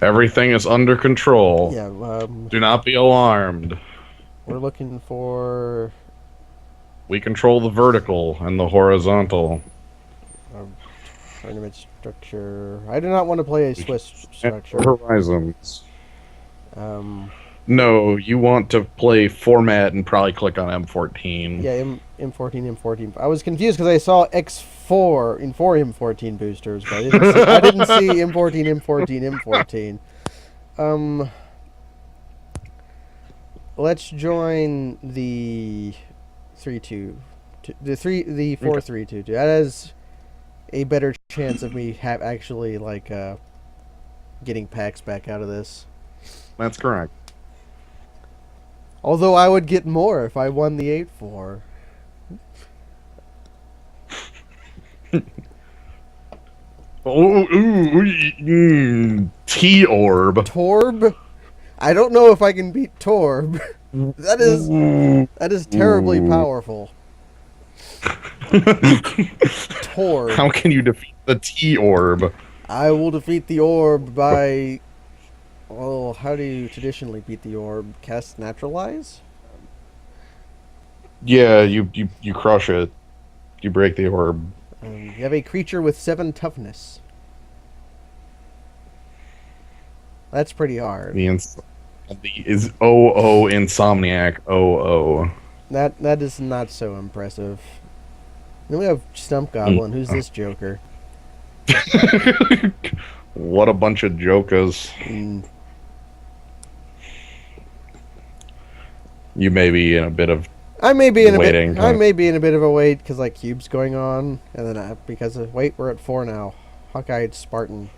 Everything is under control. Yeah, Do not be alarmed. we're looking for We control the vertical and the horizontal. tournament structure. I do not want to play a We can Swiss expand our structure. horizons. Um, No, you want to play format and probably click on M14. yeah, M14, M14. I was confused because I saw X4 in 4 M14 boosters, but I didn't see M14, M14, M14. Um, let's join the 3-2, the Okay, 4-3-2. That has a better chance of me actually like getting packs back out of this. that's correct. Although I would get more if I won the 8-4. T-orb. Torb? I don't know if I can beat Torb. That is terribly powerful. Torb. How can you defeat the T-orb? I will defeat the orb by. Well, how do you traditionally beat the orb? Cast Naturalize? Yeah, you crush it. You break the orb. You have a creature with 7 toughness. That's pretty hard. The is OO Insomniac OO. That is not so impressive. Then we have Stump Goblin. Who's this Joker? What a bunch of jokers. Mm, You may be in a bit of I may be in a waiting. bit. I may be in a bit of a wait because like Cube's going on, and then because of wait, we're at 4 now. Hawkeye Spartan.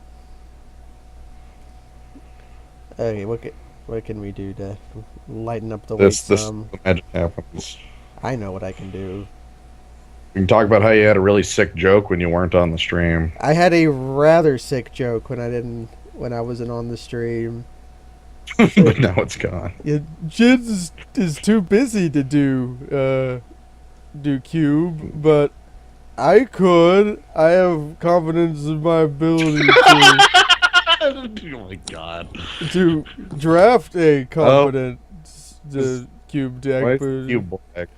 Okay, what can we do to lighten up the wait this some? the magic happens. I know what I can do. We can talk about how you had a really sick joke when you weren't on the stream. I had a rather sick joke when I wasn't on the stream. But now it's gone. Yeah, is too busy to do Cube, but I could. I have confidence in my ability Oh my god. to draft a Oh, competent Cube deck. why is But, you black?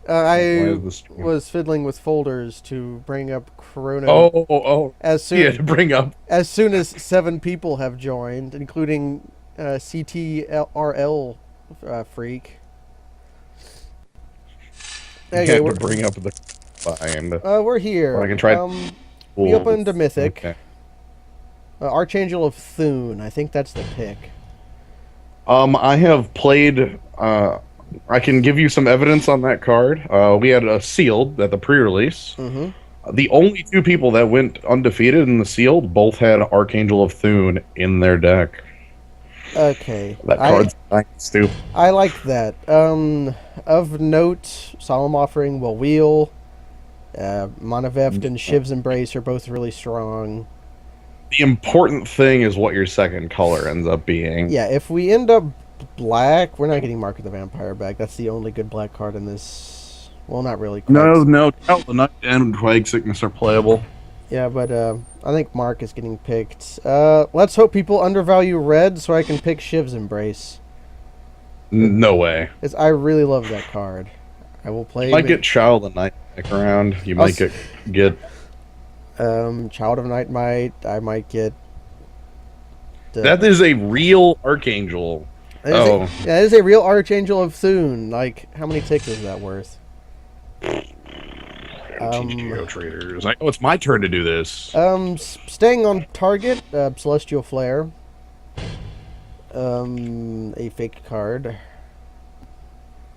Why I is this stream? was fiddling with folders to bring up Corona Oh, as yeah, soon to bring up. as soon as 7 people have joined, including CTRL freak. You Okay, have to bring up the find. we're here. Or I can try. We opened a mythic. Okay. Archangel of Thune. I think that's the pick. I have played. I can give you some evidence on that card. We had a sealed at the pre-release. Mm-hmm. The only 2 people that went undefeated in the sealed both had Archangel of Thune in their deck. Okay. That card's stupid. I like that. Of note, Solemn Offering, Will Wheel, Monaveft, and Shiv's Embrace are both really strong. The important thing is what your second color ends up being. Yeah, if we end up black, we're not getting Mark of the Vampire back. That's the only good black card in this. Well, not really. No, the Night and Plague Sickness are playable. Yeah, but I think Mark is getting picked. Let's hope people undervalue red so I can pick Shiv's Embrace. No way. I really love that card. I will play. You might get Child of Night back around. You might get Child of Night Might. I might get. That is a real Archangel. Yeah, it is a real Archangel of Thune. Like, how many ticks is that worth? MTGO traders. I know it's my turn to do this. Staying on target, Celestial Flare. A fake card.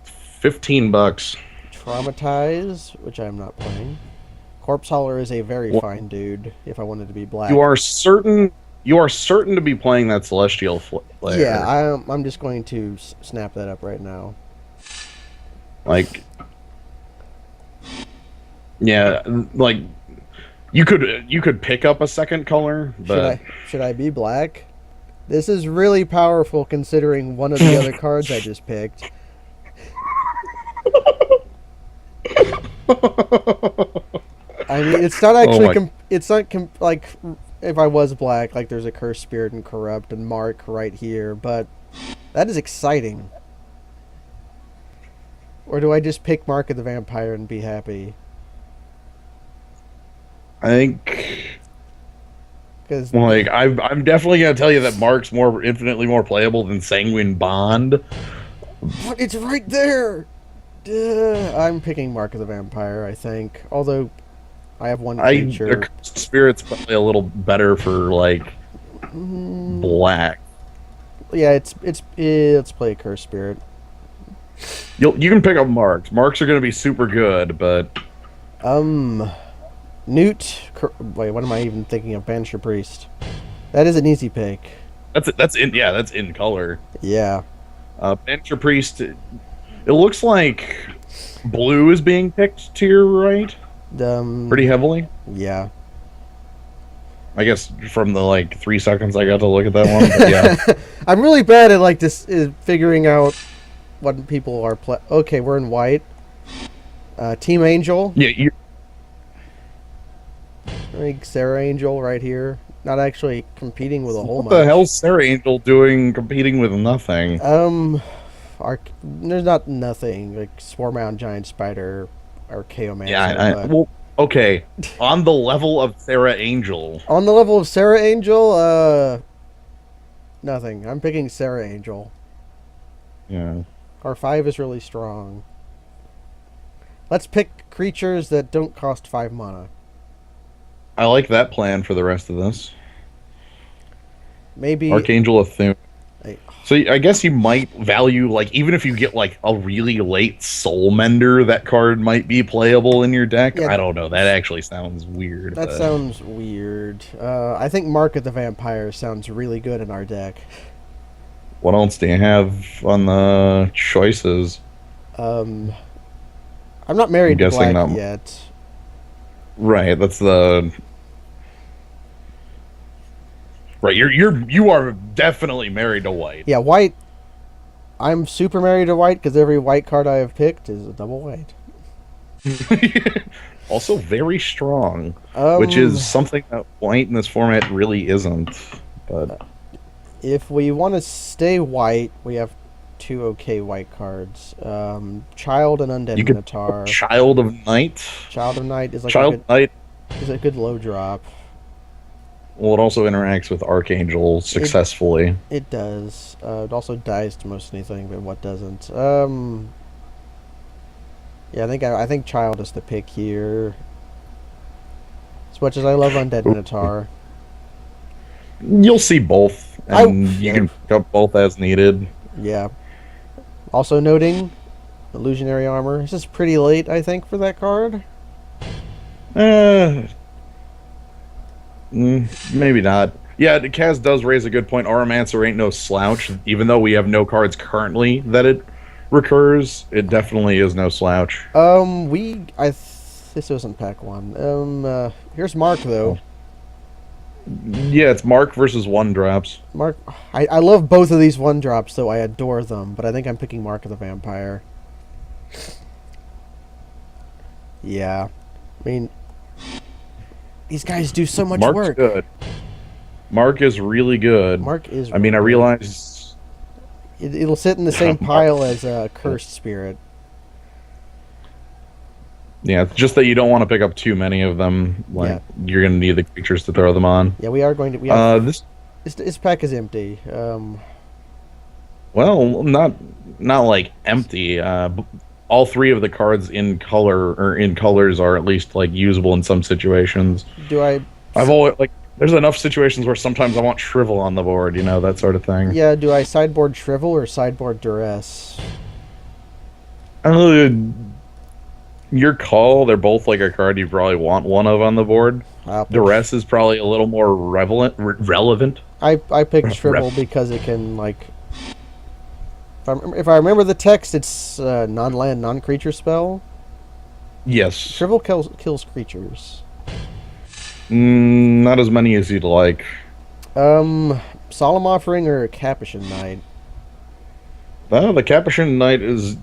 $15. Traumatize, which I'm not playing. Corpse Hauler is a very fine dude. If I wanted to be black, You are certain to be playing that Celestial Flare. Yeah, I'm just going to snap that up right now. Like, yeah, like you could pick up a second color, but Should I be black? This is really powerful considering one of the other cards I just picked. I mean, it's not actually if I was black, like there's a Curse Spirit and Corrupt and Mark right here, but that is exciting. Or do I just pick Mark of the Vampire and be happy? I think, Because like, I'm definitely gonna tell you that Mark's infinitely more playable than Sanguine Bond. but it's right there. Duh. I'm picking Mark of the Vampire, I think. Although I have one creature. The Spirit's probably a little better for like black. Yeah, let's play a Curse Spirit. You can pick up Marks. Marks are gonna be super good, but Newt. Wait, what am I even thinking of? Banisher Priest. That is an easy pick. that's in color. Yeah. Banisher Priest. It looks like blue is being picked to your right pretty heavily. Yeah. I guess from the like 3 seconds I got to look at that one. But yeah, I'm really bad at like this figuring out what people are Okay, we're in white. Team Angel. yeah. I think Sarah Angel right here. Not actually competing with a whole What the hell's Sarah Angel doing competing with nothing? There's not nothing like Swarmbound Giant Spider or Chaomancer. Yeah, well, okay. On the level of Sarah Angel. On the level of Sarah Angel, nothing. I'm picking Sarah Angel. Yeah. R5 is really strong. Let's pick creatures that don't cost 5 mana. I like that plan for the rest of this. Maybe Archangel of Thune. So I guess you might value, like, even if you get like a really late Soul Mender, that card might be playable in your deck. Yeah, I don't know. That actually sounds weird. That sounds weird. I think Mark of the Vampire sounds really good in our deck. What else do you have on the choices? I'm not married to black yet. Right, that's the right. You are definitely married to white. Yeah, white. I'm super married to white because every white card I have picked is a double white. Also very strong, which is something that white in this format really isn't. But if we want to stay white, we have 2 okay white cards. Child and Undead Minotaur. Child of Night. Child of Night is like Night is a good low drop. Well, it also interacts with Archangel successfully. It does. It also dies to most anything, but what doesn't? Yeah, I think Child is the pick here. As much as I love Undead Minotaur. You'll see both, and you can pick up both as needed. Yeah. Also noting, Illusionary Armor. This is pretty late, I think, for that card. Maybe not. Yeah, Kaz does raise a good point. Auramancer ain't no slouch. Even though we have no cards currently that it recurs, it definitely is no slouch. This wasn't pack 1. Here's Mark, though. Yeah, it's Mark versus 1-drops. Mark, I love both of these 1-drops, though. I adore them, but I think I'm picking Mark of the Vampire. Yeah. I mean, these guys do so much Mark's work. Good. Mark is really good. Mark is. I mean, I realize it'll sit in the same pile as a Cursed Spirit. Yeah, it's just that you don't want to pick up too many of them. Like you're gonna need the creatures to throw them on. Yeah, we are going to. This pack is empty. Well, not like empty. All 3 of the cards in colors are at least like usable in some situations. I've always there's enough situations where sometimes I want Shrivel on the board, that sort of thing. Yeah, do I sideboard Shrivel or sideboard Duress? Your call. They're both like a card you probably want one of on the board. Duress is probably a little more relevant. I picked Shrivel because it can If I remember the text, it's non-land, non-creature spell. Yes. Shrivel kills creatures. Not as many as you'd like. Solemn Offering or Capuchin Knight? The Capuchin Knight is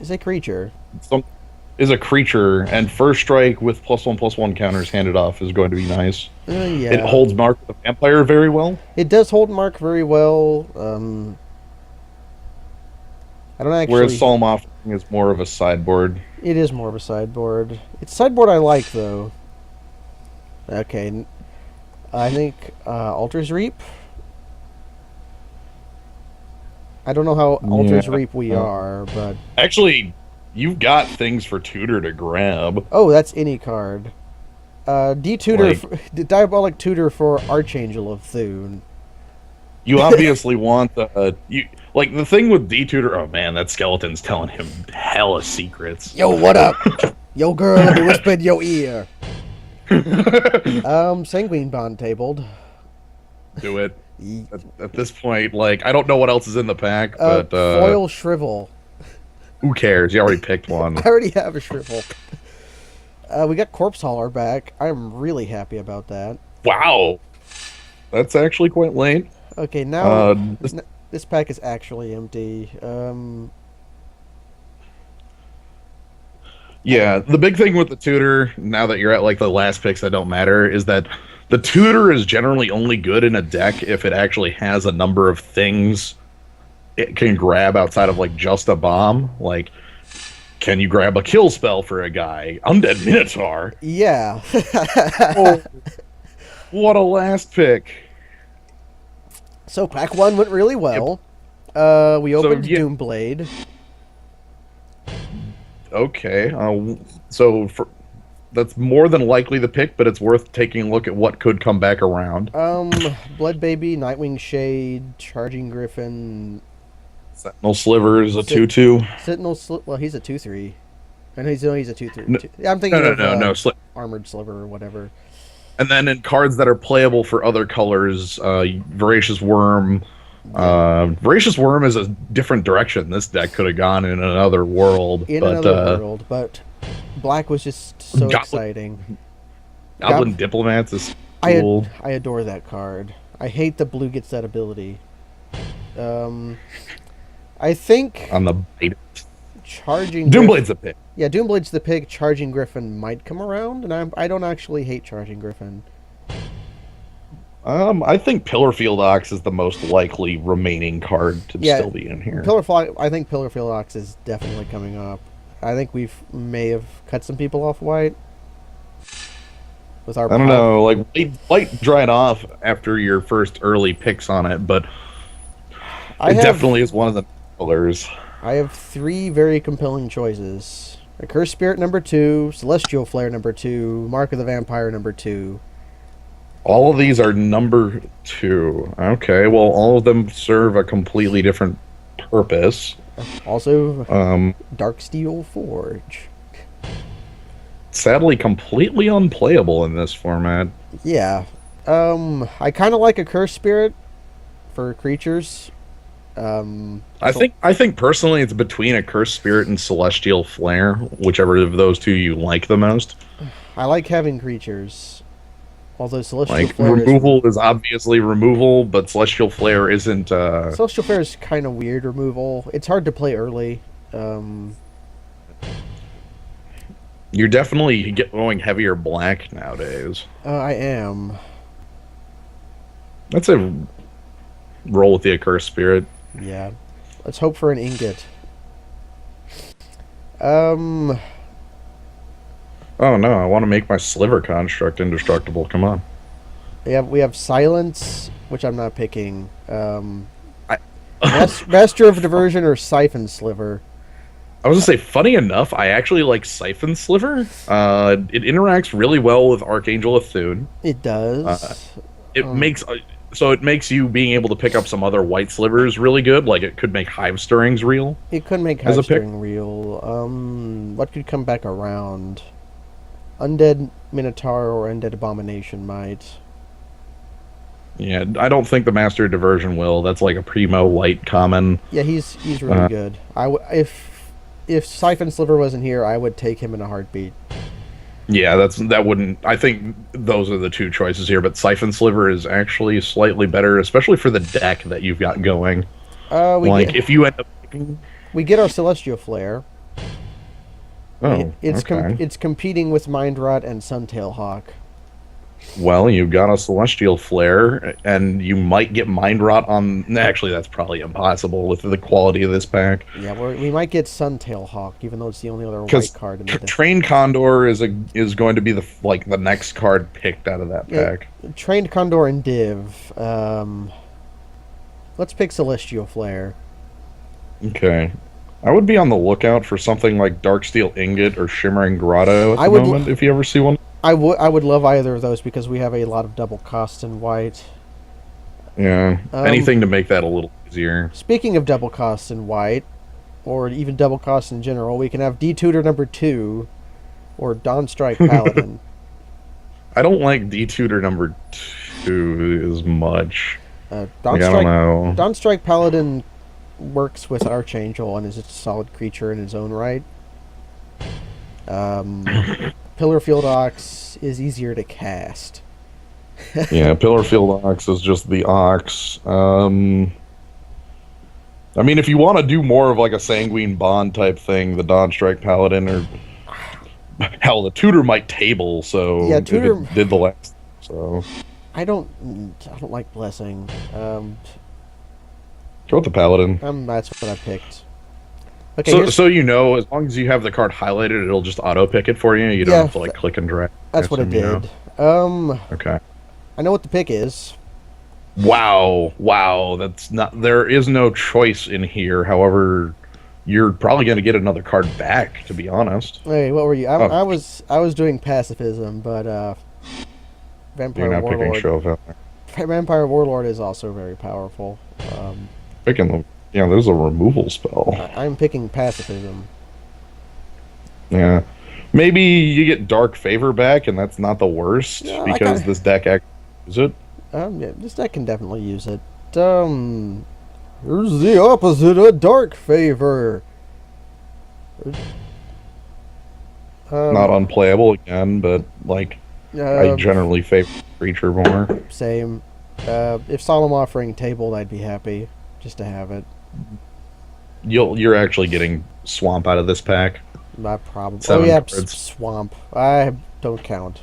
a creature. is a creature, and first strike with +1/+1 counters handed off is going to be nice. Yeah. It holds Mark the Vampire very well. It does hold Mark very well. I don't actually. Whereas Solemn Offering is more of a sideboard. It is more of a sideboard. It's sideboard I like though. Okay, I think Altar's Reap. I don't know how Altar's Reap we are, but actually, you've got things for Tutor to grab. Oh, that's any card. D-Tutor, Diabolic Tutor for Archangel of Thune. You obviously want the the thing with D-Tutor. Oh man, that skeleton's telling him hella secrets. Yo, what up? Yo, girl, let me whisper in your ear. Sanguine Bond tabled. Do it. At this point, I don't know what else is in the pack, but Foil Shrivel. Who cares? You already picked one. I already have a Shrivel. We got Corpse Hauler back. I'm really happy about that. Wow, that's actually quite late. Okay, now this pack is actually empty. Yeah, the big thing with the Tutor, now that you're at the last picks that don't matter, is that the Tutor is generally only good in a deck if it actually has a number of things it can grab outside of just a bomb. Can you grab a kill spell for a guy? Undead Minotaur. Yeah. Oh, what a last pick. So pack 1 went really well. Yep. We opened Doomblade. Okay. That's more than likely the pick, but it's worth taking a look at what could come back around. Blood Baby, Nightwing Shade, Charging Griffin. Sentinel Sliver is a 2/2. Sentinel Sliver, well, he's a 2/3. And he's a 2/3. I'm thinking of Armored Sliver or whatever. And then in cards that are playable for other colors, Voracious Worm. Voracious Worm is a different direction this deck could have gone in another world. But black was just so exciting. Goblin Diplomats is cool. I adore that card. I hate the blue gets that ability. I think on the bait. Charging Doomblade's the pick. Yeah, Doomblade's the pick. Charging Griffin might come around, and I don't actually hate Charging Griffin. I think Pillarfield Ox is the most likely remaining card to still be in here. I think Pillarfield Ox is definitely coming up. I think may have cut some people off white. With our I don't know, light dried off after your first early picks on it, but it definitely is one of the colors. I have 3 very compelling choices. Accursed Spirit number 2, Celestial Flare number 2, Mark of the Vampire number 2. All of these are number 2. Okay, well, all of them serve a completely different purpose. Also, Darksteel Forge. Sadly, completely unplayable in this format. Yeah. I kind of like Accursed Spirit for creatures. I think personally it's between Accursed Spirit and Celestial Flare, whichever of those two you like the most. I like having creatures. Although Celestial Flare removal is obviously removal, but Celestial Flare isn't. Celestial Flare is kind of weird removal. It's hard to play early. You're definitely going heavier black nowadays. I am. That's a roll with the Accursed Spirit. Yeah. Let's hope for an ingot. Oh no, I want to make my Sliver construct indestructible. Come on. We have Silence, which I'm not picking. Master of Diversion or Siphon Sliver. I was going to say, funny enough, I actually like Siphon Sliver. It interacts really well with Archangel of Thune. It does. It makes you being able to pick up some other white slivers really good. It could make Hive Stirrings real. It could make Hive Stirring real. What could come back around? Undead Minotaur or Undead Abomination might. Yeah, I don't think the Master of Diversion will. That's a primo white common. Yeah, he's really good. If Siphon Sliver wasn't here, I would take him in a heartbeat. Yeah, that wouldn't. I think those are the two choices here, but Siphon Sliver is actually slightly better, especially for the deck that you've got going. If you end up picking, we get our Celestial Flare. Oh, It's okay. it's competing with Mind Rot and Suntail Hawk. Well, you've got a Celestial Flare, and you might get Mind Rot on. Actually, that's probably impossible with the quality of this pack. Yeah, we might get Suntail Hawk, even though it's the only other white Because card in the deck. Trained Condor is going to be the next card picked out of that pack. Trained Condor and Div. Let's pick Celestial Flare. Okay. I would be on the lookout for something like Darksteel Ingot or Shimmering Grotto at the moment, if you ever see one. I would love either of those because we have a lot of double cost in white. Yeah, anything to make that a little easier. Speaking of double costs in white, or even double costs in general, we can have D-Tutor number 2, or Dawnstrike Paladin. I don't like D-Tutor number 2 as much. I don't know. Dawnstrike Paladin works with Archangel and is a solid creature in his own right. Pillarfield Ox is easier to cast. Yeah, Pillarfield Ox is just the Ox. I mean, if you want to do more of like a Sanguine Bond type thing, the Dawnstrike Paladin, or hell, the Tutor might table. So yeah, Tutor if it did the last. So I don't like Blessing. Go with the Paladin. That's what I picked. Okay, so you know, as long as you have the card highlighted, it'll just auto pick it for you. You don't have to like click and drag. That's what it did. Okay. I know what the pick is. Wow, that's not. There is no choice in here. However, you're probably going to get another card back. To be honest. Hey, what were you? I was doing pacifism, but Vampire You're not Warlord. picking Chauvel. Vampire Warlord is also very powerful. Picking them. Yeah, there's a removal spell. I'm picking pacifism. Yeah. Maybe you get Dark Favor back, and that's not the worst, because this deck actually uses it. Yeah, this deck can definitely use it. Here's the opposite of Dark Favor. Not unplayable again, but, like, I generally favor creature more. Same. If Solemn Offering tabled, I'd be happy just to have it. You're actually getting Swamp out of this pack. Probably. Swamp. I don't count.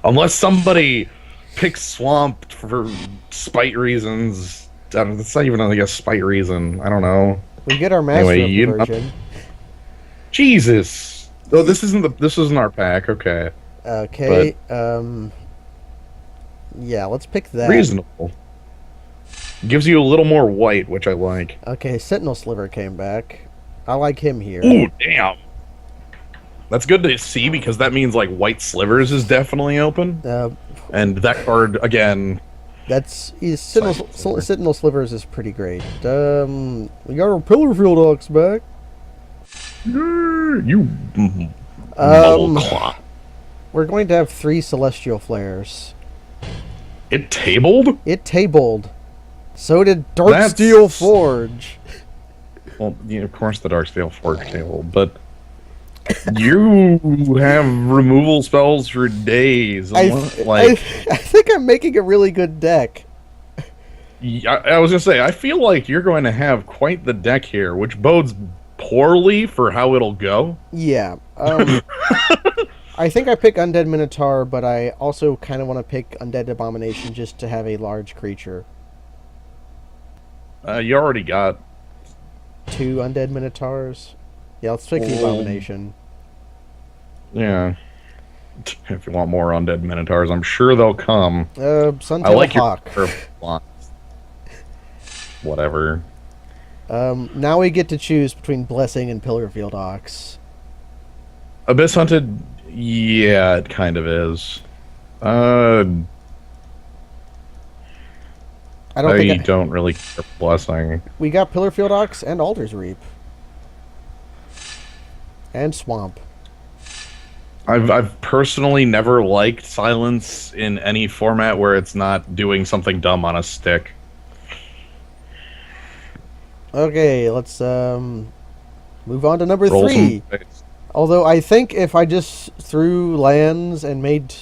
Unless somebody picks Swamp for spite reasons. It's not even like a spite reason. I don't know. We get our master version. Jesus. Oh, this isn't our pack. Okay. Okay. Yeah, let's pick that. Reasonable. Gives you a little more white, which I like. Okay, Sentinel Sliver came back. I like him here. Ooh, damn. That's good to see, because that means like White Slivers is definitely open. And that card again. Sentinel Slivers is pretty great. We got our Pillarfield Ox back. You. We're going to have 3 Celestial Flares. It tabled? It tabled. So did Darksteel Forge. Well, of course the Darksteel Forge tabled, but you have removal spells for days. I think I'm making a really good deck. I was going to say, I feel like you're going to have quite the deck here, which bodes poorly for how it'll go. Yeah. I think I pick Undead Minotaur, but I also kind of want to pick Undead Abomination just to have a large creature. You already got 2 Undead Minotaurs. Yeah, let's pick the Abomination. Yeah. If you want more Undead Minotaurs, I'm sure they'll come. Suntail Hawk. Whatever. Now we get to choose between Blessing and Pillarfield Ox. Abyss Hunted, yeah, it kind of is. I don't really care for Blessing. We got Pillarfield Ox and Alder's Reap. And Swamp. I've personally never liked Silence in any format where it's not doing something dumb on a stick. Okay, let's move on to number 3. Although I think if I just threw lands and made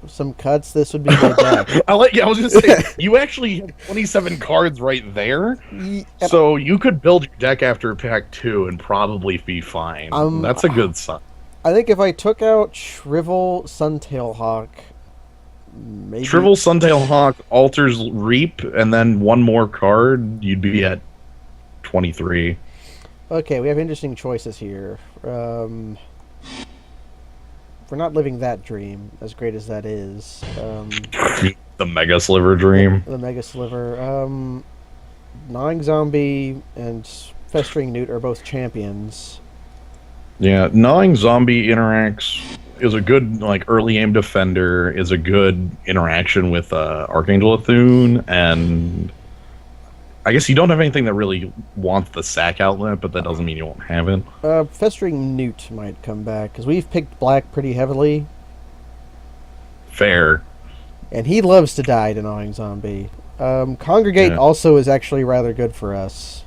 some cuts, this would be my deck. I was gonna say you actually have 27 cards right there, so you could build your deck after pack 2 and probably be fine. That's a good sign. I think if I took out Shrivel, Suntail Hawk, maybe Shrivel, Suntail Hawk, Alters Reap, and then one more card, you'd be at 23. Okay, we have interesting choices here. We're not living that dream, as great as that is. The Mega Sliver dream. The Mega Sliver. Gnawing Zombie and Festering Newt are both champions. Yeah, Gnawing Zombie is a good early aim defender, is a good interaction with Archangel Athune, and I guess you don't have anything that really wants the sack outlet, but that doesn't mean you won't have it. Festering Newt might come back, because we've picked black pretty heavily. Fair. And he loves to die to Gnawing Zombie. Congregate also is actually rather good for us.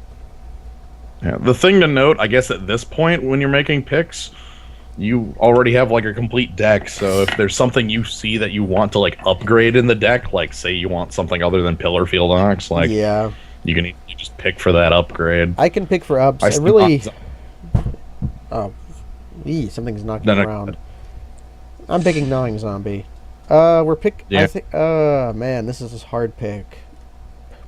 Yeah, the thing to note, I guess at this point when you're making picks, you already have a complete deck, so if there's something you see that you want to upgrade in the deck, say you want something other than Pillarfield Ox, yeah. You can just pick for that upgrade. I can pick for ups. I really... Oh. Something's knocking around. I'm picking Gnawing Zombie. We're pick... Yeah. I think... man, this is a hard pick.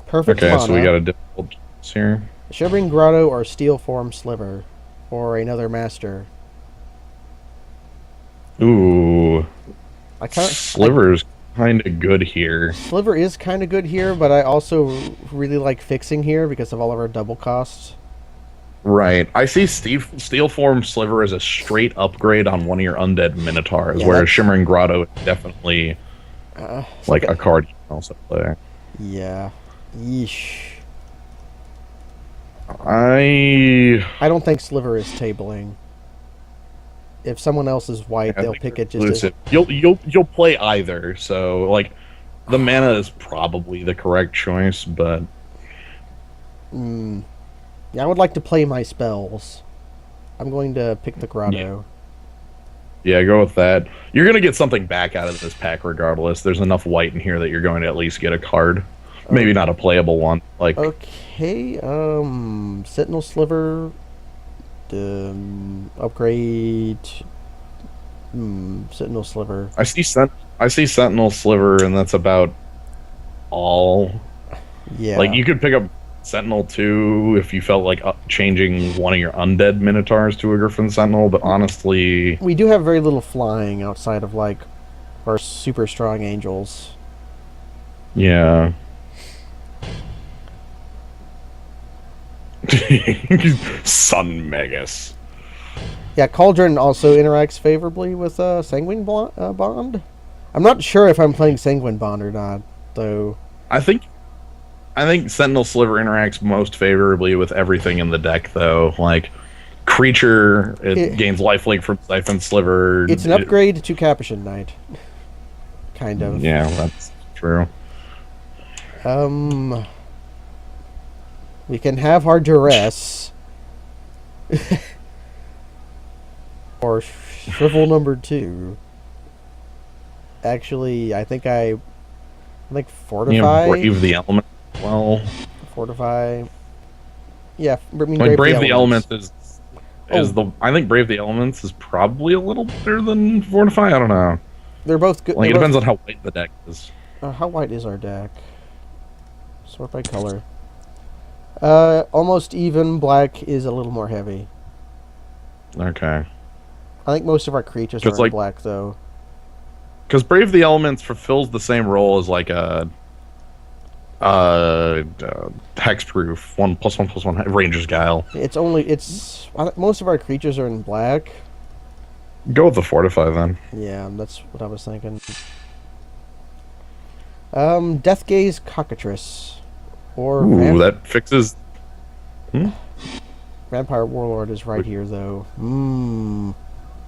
Perfect mana. Okay, so we got a difficult choice here. Shivering Grotto or Steel Form Sliver. Or another Master. Ooh. Sliver's kind of good here. Sliver is kind of good here, but I also really like fixing here because of all of our double costs. Right. I see Steel Form Sliver as a straight upgrade on one of your undead Minotaurs, whereas Shimmering Grotto is definitely a card you can also play. Yeah. Yeesh. I don't think Sliver is tabling. If someone else is white, they'll pick it just as... You'll play either, so the mana is probably the correct choice, but yeah, I would like to play my spells. I'm going to pick the Grotto. Yeah, go with that. You're going to get something back out of this pack regardless. There's enough white in here that you're going to at least get a card. Maybe not a playable one. Okay, Sentinel Sliver, upgrade, Sentinel Sliver. I see Sentinel Sliver, and that's about all. Yeah. You could pick up Sentinel 2 if you felt like changing one of your undead Minotaurs to a Griffin Sentinel, but honestly... We do have very little flying outside of, our super strong angels. Yeah. Sun Magus. Yeah, Cauldron also interacts favorably with Sanguine Bond. I'm not sure if I'm playing Sanguine Bond or not, though. I think Sentinel Sliver interacts most favorably with everything in the deck, though. Creature, it gains lifelink from Siphon Sliver. It's an upgrade to Capuchin Knight. Kind of. Yeah, that's true. We can have our duress. Or Shrivel number 2. Actually, I think Fortify. Brave the Element. Well, Fortify. Yeah, I mean, Brave the Elements I think Brave the Elements is probably a little better than Fortify. I don't know. They're both good. It depends on how white the deck is. How white is our deck? Sort by color. Almost even. Black is a little more heavy. Okay. I think most of our creatures are in black, though. Because Brave the Elements fulfills the same role as a hexproof 1/1/1 Ranger's Guile. Most of our creatures are in black. Go with the Fortify then. Yeah, that's what I was thinking. Deathgaze Cockatrice. Or that fixes... Vampire Warlord is right here, though.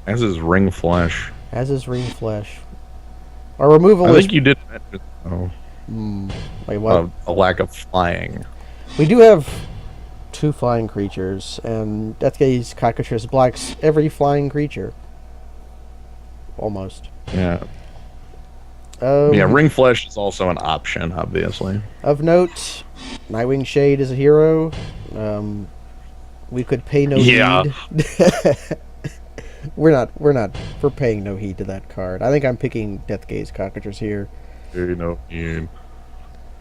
As is Ring Flesh. Our removal I think you did mention, though. Wait, what? A lack of flying. We do have 2 flying creatures, and Deathgaze Cockatrice blocks every flying creature. Almost. Yeah. Yeah, Ring Flesh is also an option, obviously. Of note, Nightwing Shade is a hero. We could pay no heed. We're paying no heed to that card. I think I'm picking Death Gaze Cockators here. No heed.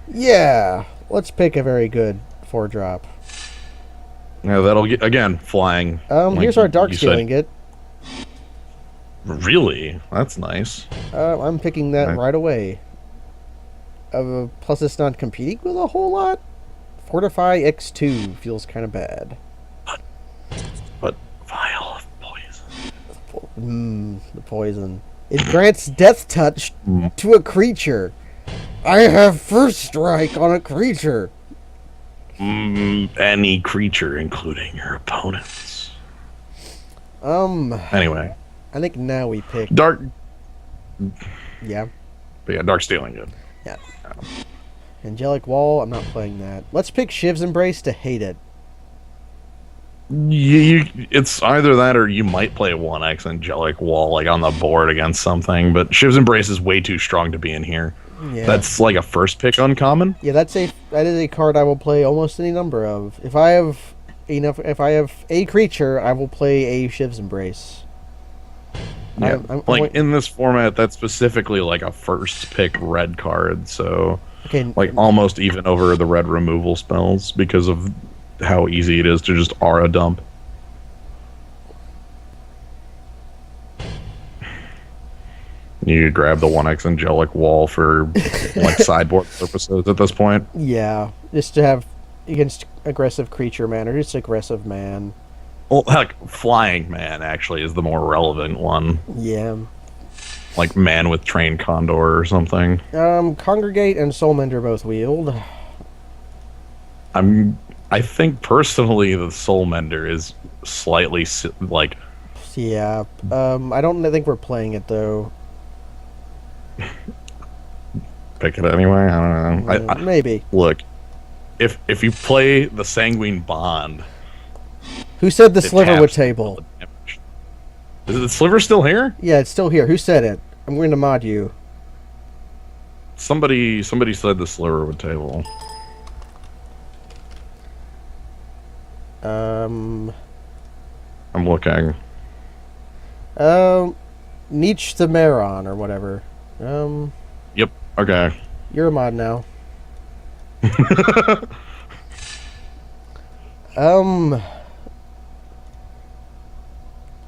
Yeah, let's pick a very good 4-drop. Yeah, that'll get, again, flying. Here's our Dark Stealing it. Really? That's nice. I'm picking that right away. Plus, it's not competing with a whole lot. Fortify X2 feels kind of bad. But Vial of Poison. The poison. It grants Death Touch to a creature. I have first strike on a creature. Any creature, including your opponents. Anyway. I think now we pick... Dark... Yeah. But yeah, Dark Stealing good. Yeah. Angelic Wall, I'm not playing that. Let's pick Shiv's Embrace to hate it. It's either that or you might play 1x Angelic Wall like on the board against something, but Shiv's Embrace is way too strong to be in here. Yeah. That's like a first pick uncommon. Yeah, that is a card I will play almost any number of. If I have a creature, I will play a Shiv's Embrace. Yeah. In this format, that's specifically like a first pick red card, so almost even over the red removal spells because of how easy it is to just aura dump. You grab the 1x Angelic Wall for like sideboard purposes at this point. Yeah, just to have against aggressive creature man or just aggressive man. Well, heck, Flying Man actually is the more relevant one. Yeah. Like Man with Trained Condor or something. Congregate and Soulmender both wield. I think personally the Soulmender is slightly like... Yeah. I don't think we're playing it though. Pick it anyway? I don't know. Maybe. Look, if you play the Sanguine Bond... Who said the Sliver would table? Is the Sliver still here? Yeah, it's still here. Who said it? I'm going to mod you. Somebody said the Sliver would table. I'm looking. Nietzsche the Maron or whatever. Yep. Okay. You're a mod now.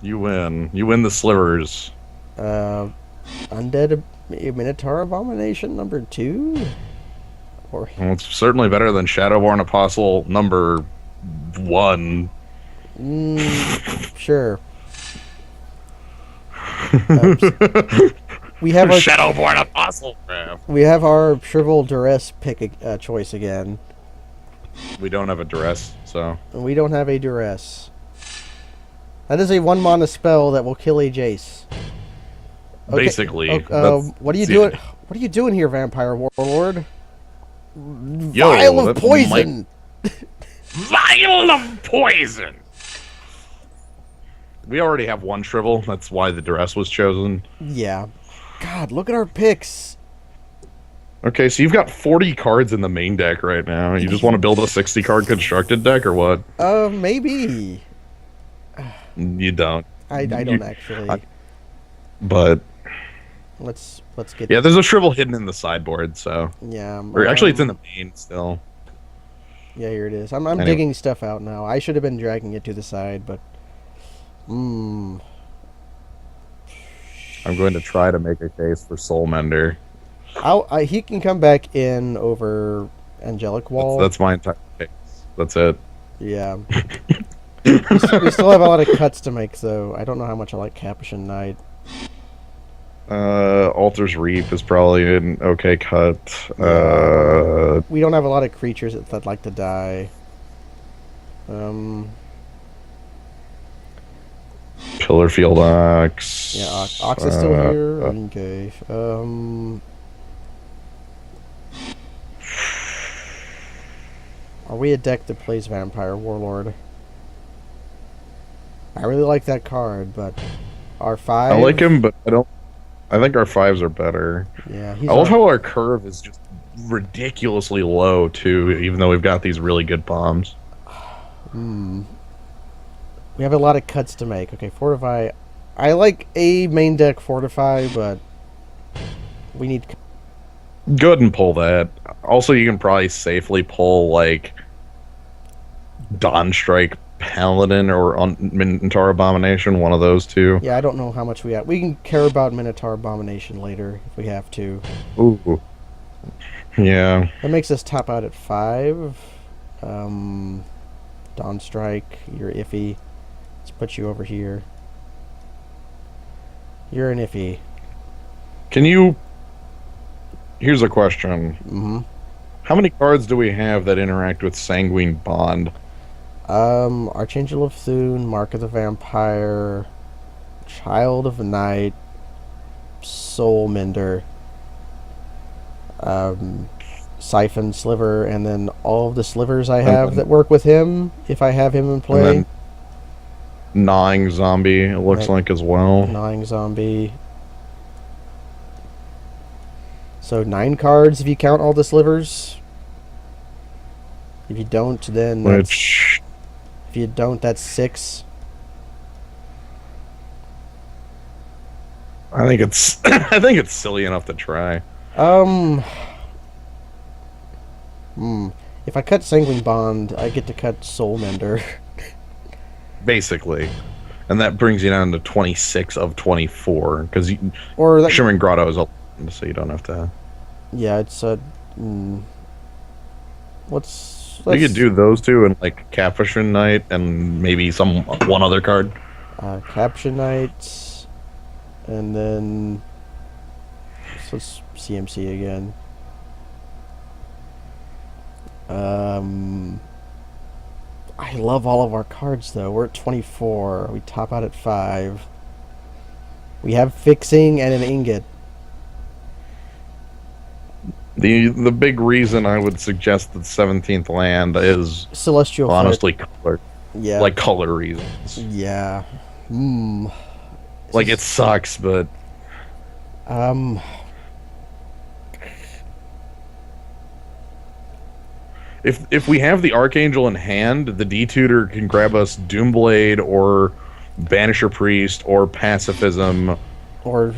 You win. You win the Slivers. Undead Minotaur Abomination number 2? Well, it's certainly better than Shadowborn Apostle number 1. Sure. We have our Shadowborn Apostle. We have our Shrivel Duress pick choice again. We don't have a Duress, so... We don't have a Duress. That is a 1-mana spell that will kill a Jace. Okay. Basically. What are you doing? What are you doing here, Vampire Warlord? Yo, Vial of Poison! Vial of Poison! We already have one Shrivel. That's why the Duress was chosen. Yeah. God, look at our picks. Okay, so you've got 40 cards in the main deck right now. You just want to build a 60-card constructed deck, or what? Maybe. You don't. I don't actually. But let's get. Yeah, there's a Shrivel hidden in the sideboard, so. Yeah. Or actually, it's in the main still. Yeah, here it is. I'm digging stuff out now. I should have been dragging it to the side, but. I'm going to try to make a case for Soulmender. He can come back in over Angelic Wall. That's my entire case. That's it. Yeah. We still have a lot of cuts to make, though. I don't know how much I like Capuchin Knight. Altar's Reap is probably an okay cut. We don't have a lot of creatures that like to die. Pillarfield Ox. Yeah, Ox is still here. Okay. Are we a deck that plays Vampire Warlord? I really like that card, but R5. I like him, but I don't. I think our 5s are better. Yeah, I love how our curve is just ridiculously low too, even though we've got these really good bombs. We have a lot of cuts to make. Okay, Fortify. I like a main deck Fortify, but we need... Go ahead and pull that. Also, you can probably safely pull, like, Dawn Strike Paladin or Minotaur Abomination, one of those two. Yeah, I don't know how much we have. We can care about Minotaur Abomination later if we have to. Ooh. Yeah. That makes us top out at 5. Dawn Strike, you're iffy. Let's put you over here. You're an iffy. Can you... Here's a question. Mm-hmm. How many cards do we have that interact with Sanguine Bond? Archangel of Thune, Mark of the Vampire, Child of Night, Soul Mender, Siphon Sliver, and then all of the slivers I have that work with him, if I have him in play. And then Gnawing Zombie, it looks like, as well. Gnawing Zombie. So 9 cards if you count all the slivers. If you don't, then Which... If you don't, that's 6. I think it's I think it's silly enough to try. If I cut Sanguine Bond, I get to cut Soul Mender. Basically. And that brings you down to 26 of 24. Because Or Shimmering Grotto is 11, so you don't have to... Yeah, it's a... You could do those two and, like, Catfishing Knight and maybe one other card. Caption Knight, and then... So let's CMC again. I love all of our cards, though. We're at 24. We top out at 5. We have Fixing and an Ingot. The big reason I would suggest the 17th land is Celestial honestly color. Yeah. Like color reasons. Yeah. Like, it sucks, but... If we have the Archangel in hand, the D-Tutor can grab us Doomblade or Banisher Priest or Pacifism. Or,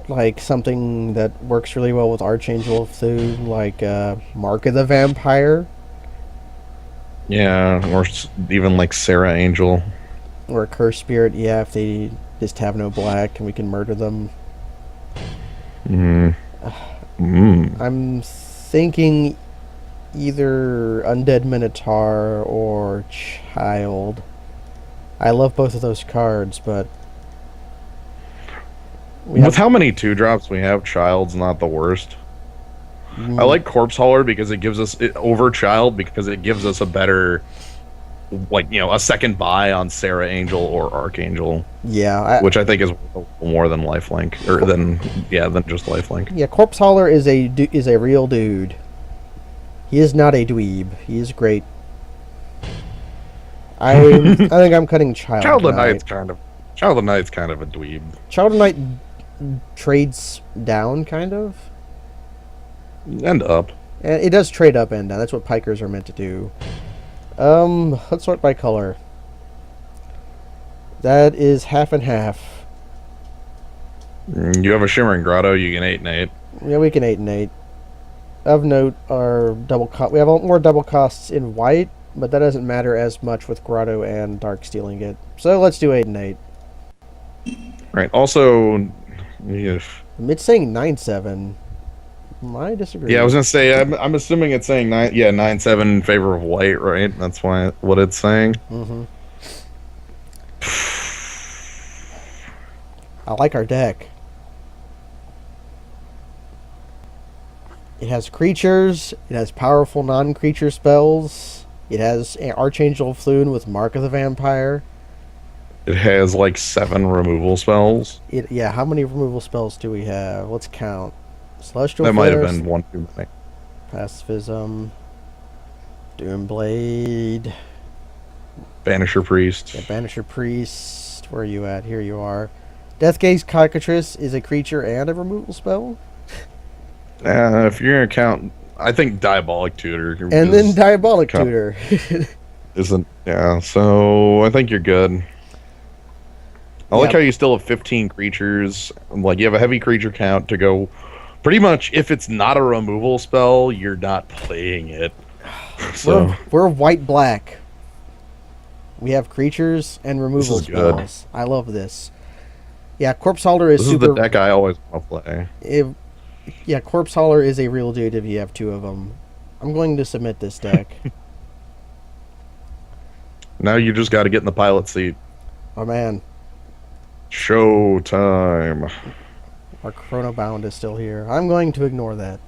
like, something that works really well with Archangel of Thune, like Mark of the Vampire. Yeah, or even, like, Sarah Angel. Or a Curse Spirit, yeah, if they just have no black and we can murder them. I'm thinking either Undead Minotaur or Child. I love both of those cards, but... With how many 2-drops we have, Child's not the worst. I like Corpse Hauler because it gives us... over Child because it gives us a better... like, you know, a second buy on Sarah Angel or Archangel. Yeah. Which I think is more than Lifelink. Or than just Lifelink. Yeah, Corpse Hauler is a real dude. He is not a dweeb. He is great. I think I'm cutting Child of Night. Child of Night's kind of a dweeb. Child of Night trades down, kind of. And up. And it does trade up and down. That's what Pikers are meant to do. Let's sort by color. That is half and half. You have a Shimmering Grotto, you can 8 and 8. Yeah, we can 8 and 8. Of note, our double cost. We have more double costs in white, but that doesn't matter as much with Grotto and Dark Stealing it. So let's do 8 and 8. Right. Also, It's saying 9-7. I disagree. Yeah, I was gonna say. I'm assuming it's saying 9. Yeah, 9-7 in favor of white, right? That's what it's saying. I like our deck. It has creatures. It has powerful non-creature spells. It has Archangel of Thune with Mark of the Vampire. It has like 7 removal spells. Yeah, how many removal spells do we have? Let's count. Celestial That might have Flares, been one too many. Pacifism, Doomblade, Banisher Priest. yeah, Banisher Priest. Where are you at? Here you are. Deathgaze Cockatrice is a creature and a removal spell. If you're gonna count, I think Diabolic Tutor. And then Diabolic Tutor. Isn't, yeah, so I think you're good. I like how you still have 15 creatures. Like, you have a heavy creature count to go. Pretty much, if it's not a removal spell, you're not playing it. So we're white-black. We have creatures and removal spells. Good. I love this. Yeah, Corpse Hauler is super... This is the deck I always want to play. Yeah, Corpse Hauler is a real dude if you have 2 of them. I'm going to submit this deck. Now you just got to get in the pilot seat. Oh, man. Showtime. Our Chronobound is still here. I'm going to ignore that.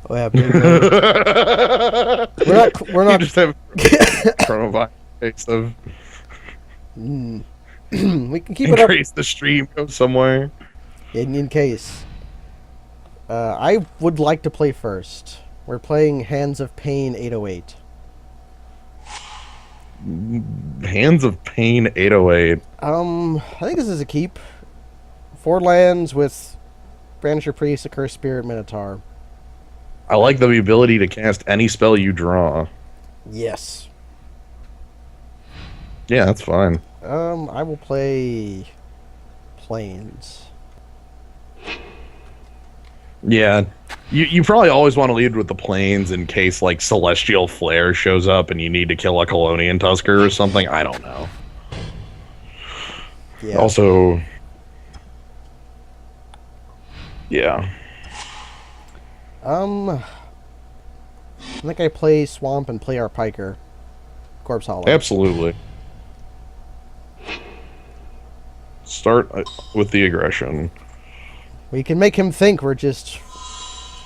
Oh, yeah, we're not... You just have Chronobound case of... we can keep it up. Increase the stream, go somewhere. In case. I would like to play first. We're playing Hands of Pain 808. Hands of Pain 808. I think this is a keep. 4 lands with Banisher Priest, a Cursed Spirit, Minotaur. I like the ability to cast any spell you draw. Yes. Yeah, that's fine. I will play Plains. Yeah. You probably always want to lead with the Plains in case, like, Celestial Flare shows up and you need to kill a Colonian Tusker or something. I don't know. Yeah. Also... Yeah. I think I play Swamp and play our Piker. Corpse Hauler. Absolutely. Start with the aggression. We can make him think we're just...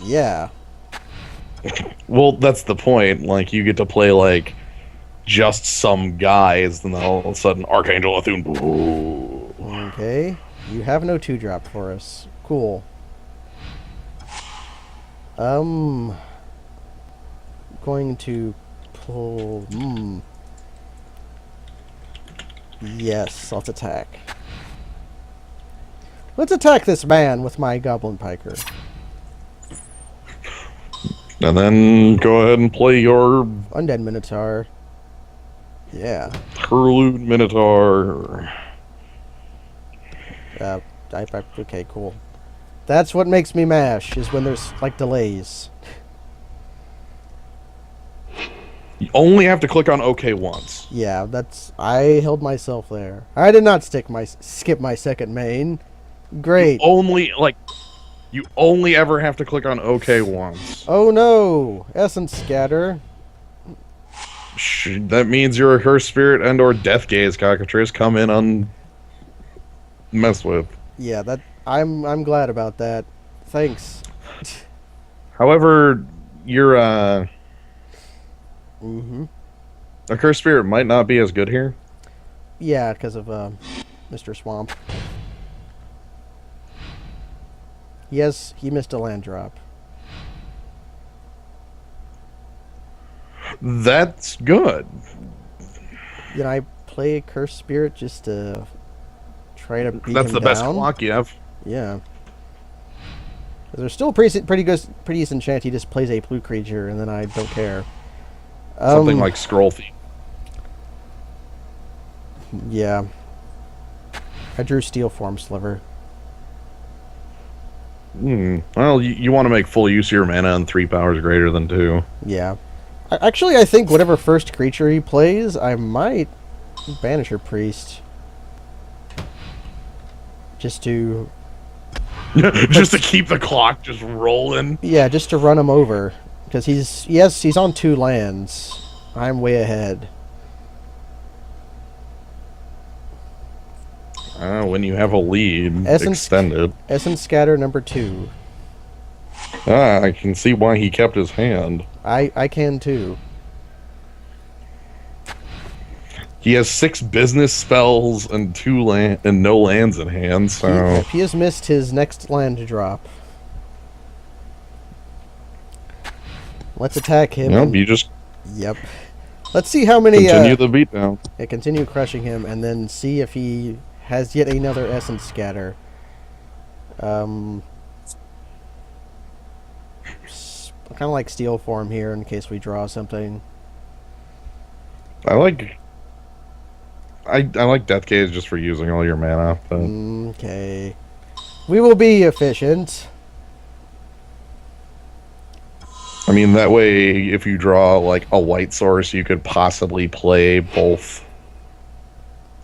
Yeah. Well, that's the point. Like, you get to play, like, just some guys, and then all of a sudden, Archangel Athun. Ooh. Okay. You have no 2-drop for us. Cool. Going to pull... Yes, let's attack. Let's attack this man with my Goblin Piker. And then go ahead and play your... Undead Minotaur. Yeah. Curlude Minotaur. Okay, cool. That's what makes me mash, is when there's, like, delays. You only have to click on OK once. Yeah, that's... I held myself there. I did not skip my second main. Great. You only ever have to click on OK once. Oh no! Essence Scatter. That means you're a Cursed Spirit and or Deathgaze Cockatrice come in on... mess with. Yeah, that... I'm glad about that. Thanks. However, you're a Cursed Spirit might not be as good here. Yeah, because of Mr. Swamp. Yes, he missed a land drop. That's good. You know, I play a Cursed Spirit just to try to beat him down. That's the best clock you have. Yeah. There's still a pretty decent chance he just plays a blue creature, and then I don't care. Something like Scroll Thief. Yeah. I drew Steel Form Sliver. Well, you want to make full use of your mana and 3 powers greater than 2. Yeah. Actually, I think whatever first creature he plays, I might Banisher Priest. Just to... just to keep the clock just rolling. Yeah, just to run him over. Because he's on 2 lands. I'm way ahead. When you have a lead, extended. Essence Scatter number 2. I can see why he kept his hand. I can too. He has 6 business spells and no lands in hand, so... He has missed his next land drop. Let's attack him. Nope, you just... Yep. Let's see how many. Continue the beatdown. Yeah, continue crushing him, and then see if he has yet another essence scatter. Kind of like steel form here in case we draw something. I like Death Gaze just for using all your mana. But... Okay. We will be efficient. I mean, that way, if you draw like a white source, you could possibly play both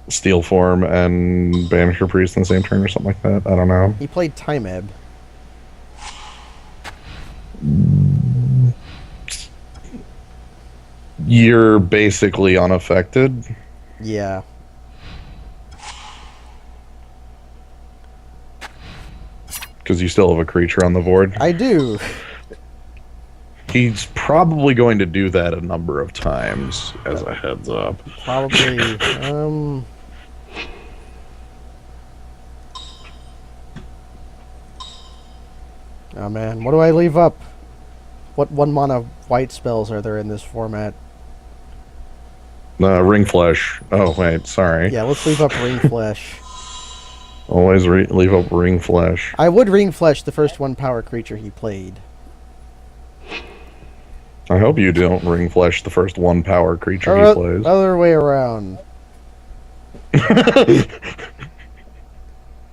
Steel Form and Banisher Priest in the same turn or something like that. I don't know. He played Time Ebb. You're basically unaffected. Yeah. Because you still have a creature on the board. I do. He's probably going to do that a number of times, as a heads up. Probably. Oh man, what do I leave up? What 1-mana white spells are there in this format? Ring Flesh. Oh, wait, sorry. Yeah, let's leave up Ring Flesh. Always leave up Ring Flesh. I would Ring Flesh the first 1-power creature he played. I hope you don't Ring Flesh the first 1-power creature he plays. Other way around.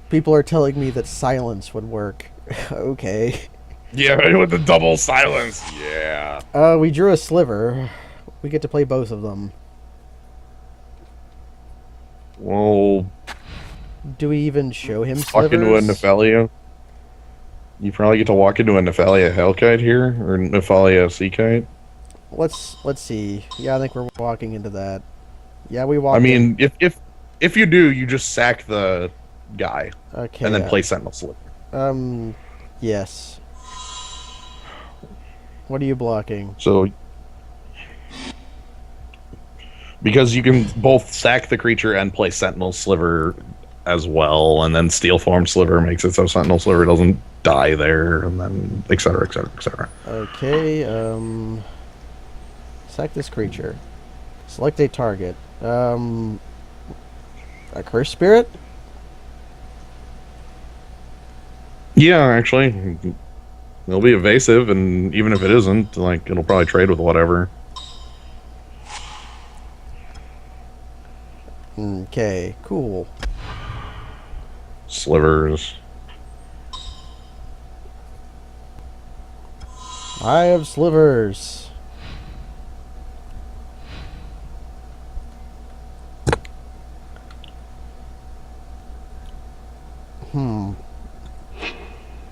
People are telling me that silence would work. Okay. Yeah, with the double silence. Yeah. We drew a sliver. We get to play both of them. Well, do we even show him slivers? Walk into a Nephalia. You probably get to walk into a Nephalia Hellkite here, or Nephalia Seakite. Let's see. Yeah, I think we're walking into that. Yeah, we walk. I mean, if you do, you just sack the guy. Okay. And then play Sentinel Sliver. Yes. What are you blocking? So, because you can both sack the creature and play Sentinel Sliver as well, and then Steel Form Sliver makes it so Sentinel Sliver doesn't die there, and then etc. etc. etc. Okay. Sack this creature. Select a target. A Curse Spirit? Yeah, actually. It'll be evasive, and even if it isn't, like, it'll probably trade with whatever. Okay, cool. Slivers. I have slivers.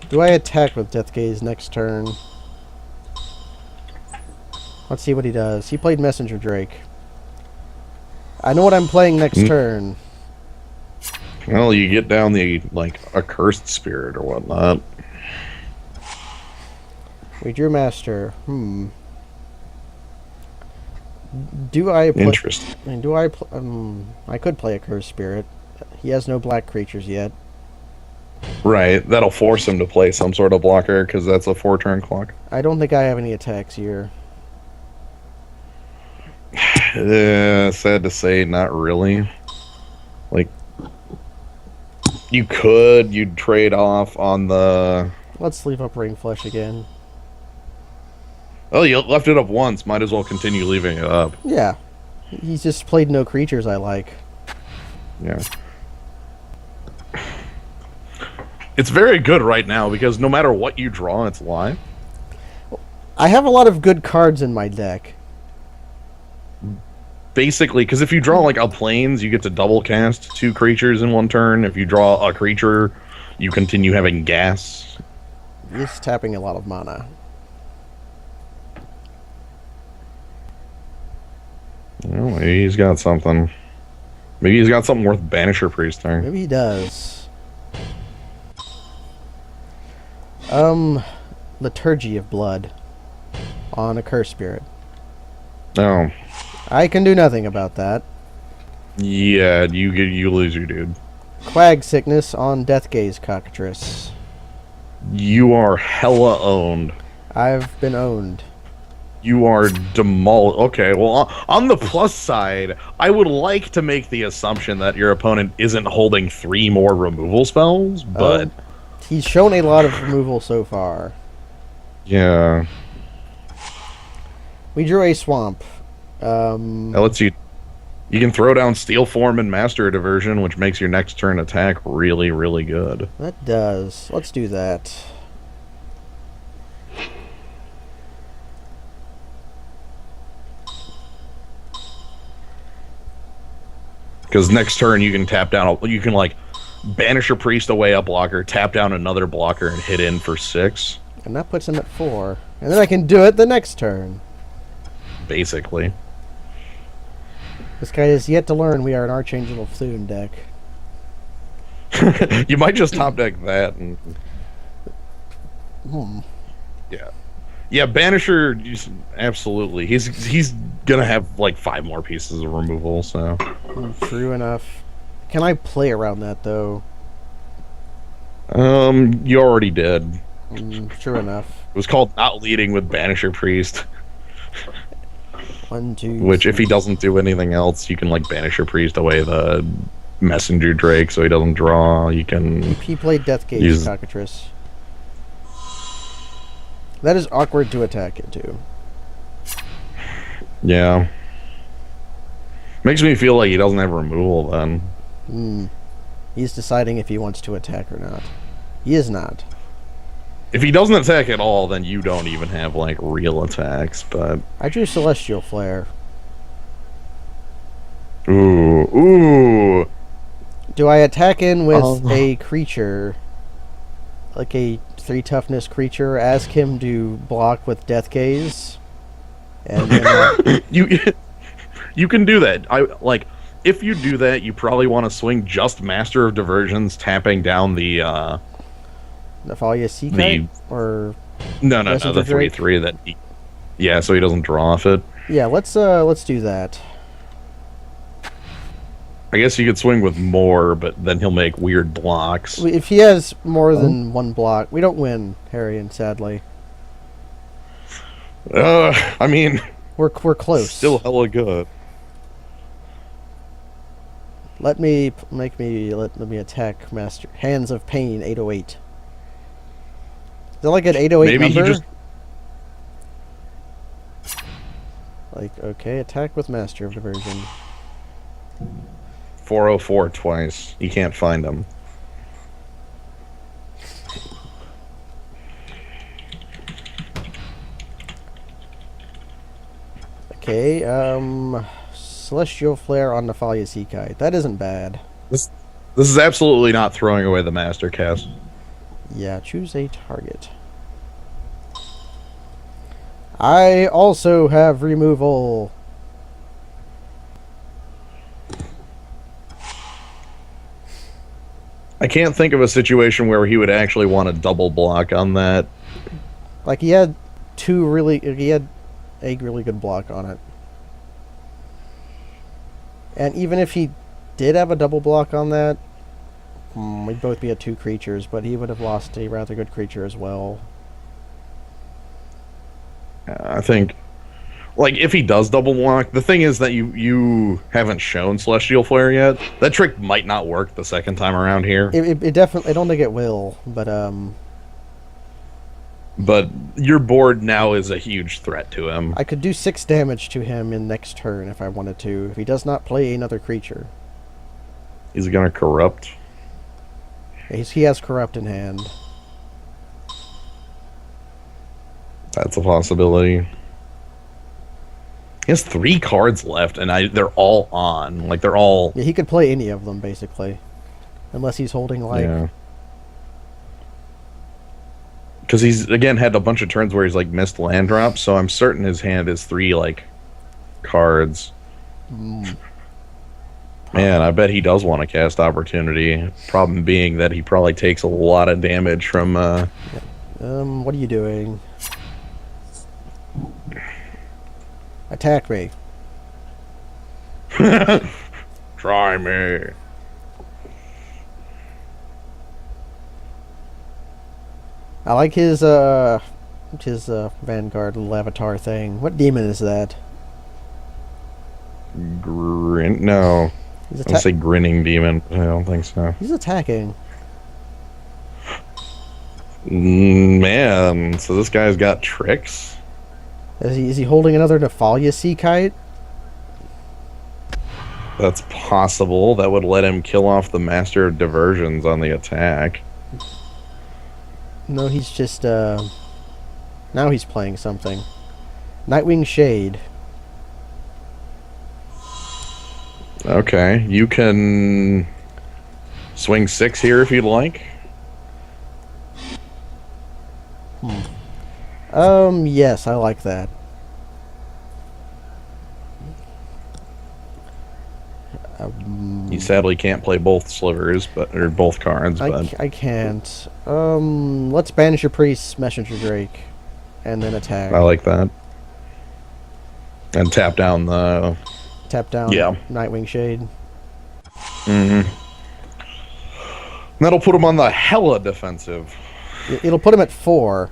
Do I attack with Death Gaze next turn? Let's see what he does. He played Messenger Drake. I know what I'm playing next turn. Well, you get down the, like, Accursed Spirit or whatnot. We drew Master. Do I play... Interesting. Do I... I could play a Cursed Spirit. He has no black creatures yet. Right, that'll force him to play some sort of blocker, because that's a 4-turn clock. I don't think I have any attacks here. Sad to say, not really. Like, you'd trade off on the... Let's leave up Ring Flesh again. Oh, you left it up once. Might as well continue leaving it up. Yeah. He's just played no creatures I like. Yeah. It's very good right now, because no matter what you draw, it's live. I have a lot of good cards in my deck. Basically, because if you draw, like, a Plains, you get to double cast 2 creatures in 1 turn. If you draw a creature, you continue having gas. He's tapping a lot of mana. Well, maybe he's got something. Maybe he's got something worth Banisher Priesting. Maybe he does. Liturgy of Blood on a Curse Spirit. Oh. I can do nothing about that. Yeah, you lose your dude. Quag Sickness on Death Gaze Cockatrice. You are hella owned. I've been owned. You are Okay, well, on the plus side, I would like to make the assumption that your opponent isn't holding 3 more removal spells, but... he's shown a lot of removal so far. Yeah. We drew a swamp. That lets you... You can throw down Steel Form and Master Diversion, which makes your next turn attack really, really good. That does. Let's do that. Because next turn you can tap down... You can, like, banish a Priest away a blocker, tap down another blocker, and hit in for 6. And that puts him at 4. And then I can do it the next turn. Basically. This guy is yet to learn we are an Archangel Thune deck. You might just top deck that. And... Yeah. Yeah, Banisher, absolutely. He's gonna have like 5 more pieces of removal, so. True enough. Can I play around that though? You already did. True enough. It was called not leading with Banisher Priest. 1, 2. Which, if he doesn't do anything else, you can like Banisher Priest away the Messenger Drake, so he doesn't draw. You can. He played Deathgate Cockatrice. That is awkward to attack into. Yeah. Makes me feel like he doesn't have removal then. He's deciding if he wants to attack or not. He is not. If he doesn't attack at all, then you don't even have, like, real attacks, but... I drew Celestial Flare. Ooh. Do I attack in with a creature, like a 3 toughness creature, ask him to block with Death Gaze? And then, you can do that. If you do that, you probably want to swing just Master of Diversions, tapping down the... Nephalia Seakite? Or... No, the 3/3 that he... Yeah, so he doesn't draw off it. Yeah, let's do that. I guess you could swing with more, but then he'll make weird blocks. If he has more than 1 block, we don't win, Harry, sadly. I mean... We're close. Still hella good. Let me attack Master... Hands of Pain, 808. Is that like an 808 Maybe number? He just... Like, okay, attack with Master of Diversion. 404 twice. You can't find him. Okay, Celestial Flare on Nephalia Seakite. That isn't bad. This is absolutely not throwing away the Master Cast. Yeah, choose a target. I also have removal. I can't think of a situation where he would actually want to double block on that. Like, he had a really good block on it. And even if he did have a double block on that, we'd both be at 2 creatures, but he would have lost a rather good creature as well. I think, like, if he does double block, the thing is that you haven't shown Celestial Flare yet. That trick might not work the second time around here. It definitely, I don't think it will, but your board now is a huge threat to him. I could do 6 damage to him in next turn if I wanted to, if he does not play another creature. He's gonna Corrupt. He has Corrupt in hand. That's a possibility. He has 3 cards left, and they're all on. Like, they're all... Yeah, he could play any of them, basically. Unless he's holding, like... Yeah. Because he's, again, had a bunch of turns where he's, like, missed land drops, so I'm certain his hand is 3, like, cards. Man, I bet he does want to cast Opportunity. Problem being that he probably takes a lot of damage from, what are you doing? Attack me. Try me. I like his his Vanguard little avatar thing. What demon is that? No. I'll say grinning demon. I don't think so. He's attacking. Man, so this guy's got tricks? Is he holding another Nephalia Sea Kite? That's possible. That would let him kill off the Master of Diversions on the attack. No, he's just, now he's playing something. Nightwing Shade. Okay, you can swing 6 here if you'd like. Yes, I like that. You sadly can't play both slivers, or both cards, but... I can't. Let's banish your priest, Messenger Drake, and then attack. I like that. And tap down the... Tap down Nightwing Shade. Mm-hmm. That'll put him on the hella defensive. It'll put him at 4.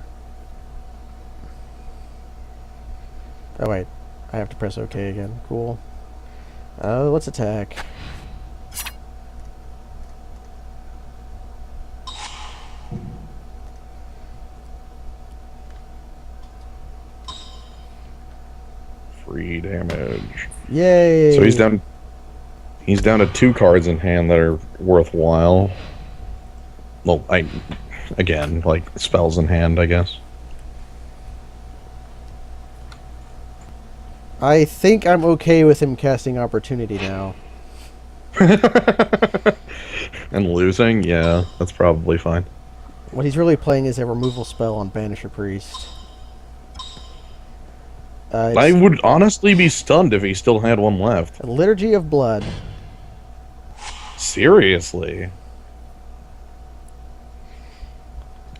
Oh, wait. I have to press OK again. Cool. Let's attack. Free damage. Yay! So he's down. He's down to 2 cards in hand that are worthwhile. Well, again, like spells in hand, I guess. I think I'm okay with him casting Opportunity now. And losing? Yeah, that's probably fine. What he's really playing is a removal spell on Banisher Priest. I would honestly be stunned if he still had one left. Liturgy of Blood. Seriously?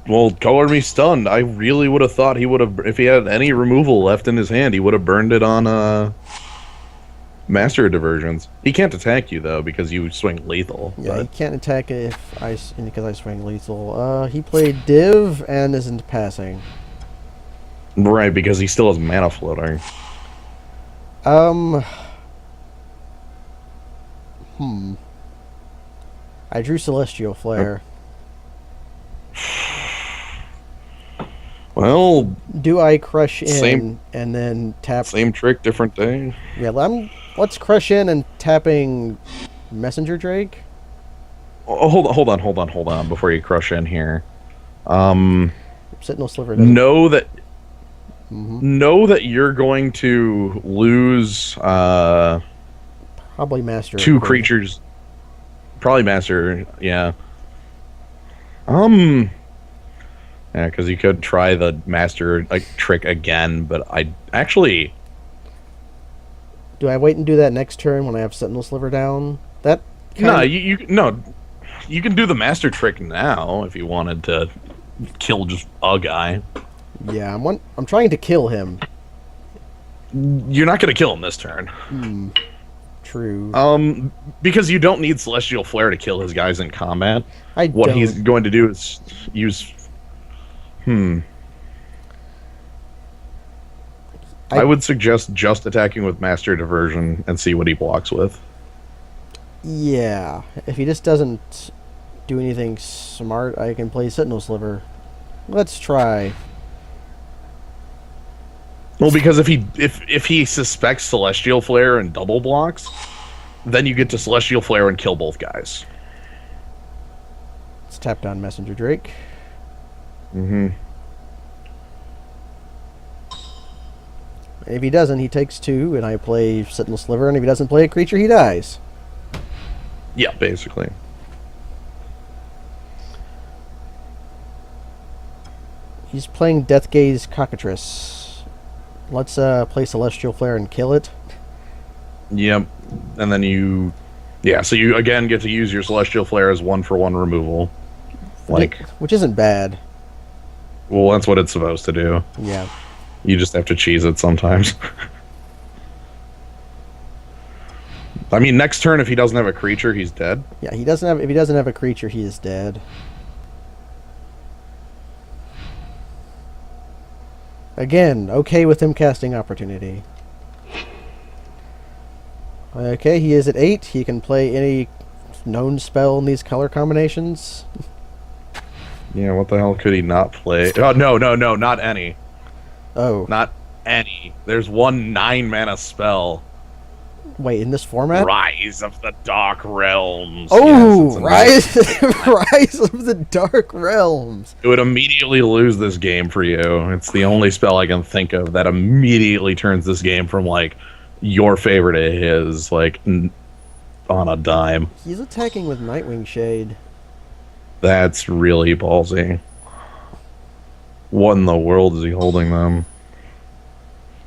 Well, color me stunned. I really would have thought he would have, if he had any removal left in his hand, he would have burned it on Master of Diversions. He can't attack you though because you swing lethal. Yeah, he can't attack because I swing lethal. He played Div and isn't passing. Right, because he still has mana floating. I drew Celestial Flare. Well, do I crush in and then tap? Same trick, different day. Yeah, let's crush in and tapping Messenger Drake. Oh, hold on before you crush in here. Sentinel Sliver doesn't. Know that you're going to lose probably Master 2 creatures. Probably Master, yeah. Yeah, because you could try the Master trick again, but I actually... Do I wait and do that next turn when I have Sentinel Sliver down? No, you can do the Master trick now if you wanted to kill just a guy. Yeah, I'm trying to kill him. You're not going to kill him this turn. True. Because you don't need Celestial Flare to kill his guys in combat. What he's going to do is use... I would suggest just attacking with Master Diversion and see what he blocks with. Yeah, if he just doesn't do anything smart, I can play Sentinel Sliver. Let's try. Well, because if he suspects Celestial Flare and double blocks, then you get to Celestial Flare and kill both guys. Let's tap down Messenger Drake. If he doesn't, he takes 2, and I play Sentinel Sliver, and if he doesn't play a creature, he dies. Yeah, basically. He's playing Death Gaze Cockatrice. Let's play Celestial Flare and kill it. Yep. And then you... Yeah, so you again get to use your Celestial Flare as 1-for-1 removal. Which isn't bad. Well, that's what it's supposed to do. Yeah. You just have to cheese it sometimes. I mean, next turn, if he doesn't have a creature, he's dead. Yeah, if he doesn't have a creature, he is dead. Again, okay with him casting Opportunity. Okay, he is at 8. He can play any known spell in these color combinations. Yeah, what the hell could he not play? Oh, no, not any. Oh. Not any. There's one 9-mana spell. Wait, in this format? Rise of the Dark Realms. Oh, yes, Rise of the Dark Realms. It would immediately lose this game for you. It's the only spell I can think of that immediately turns this game from, like, your favorite to his, like, on a dime. He's attacking with Nightwing Shade. That's really ballsy. What in the world is he holding them?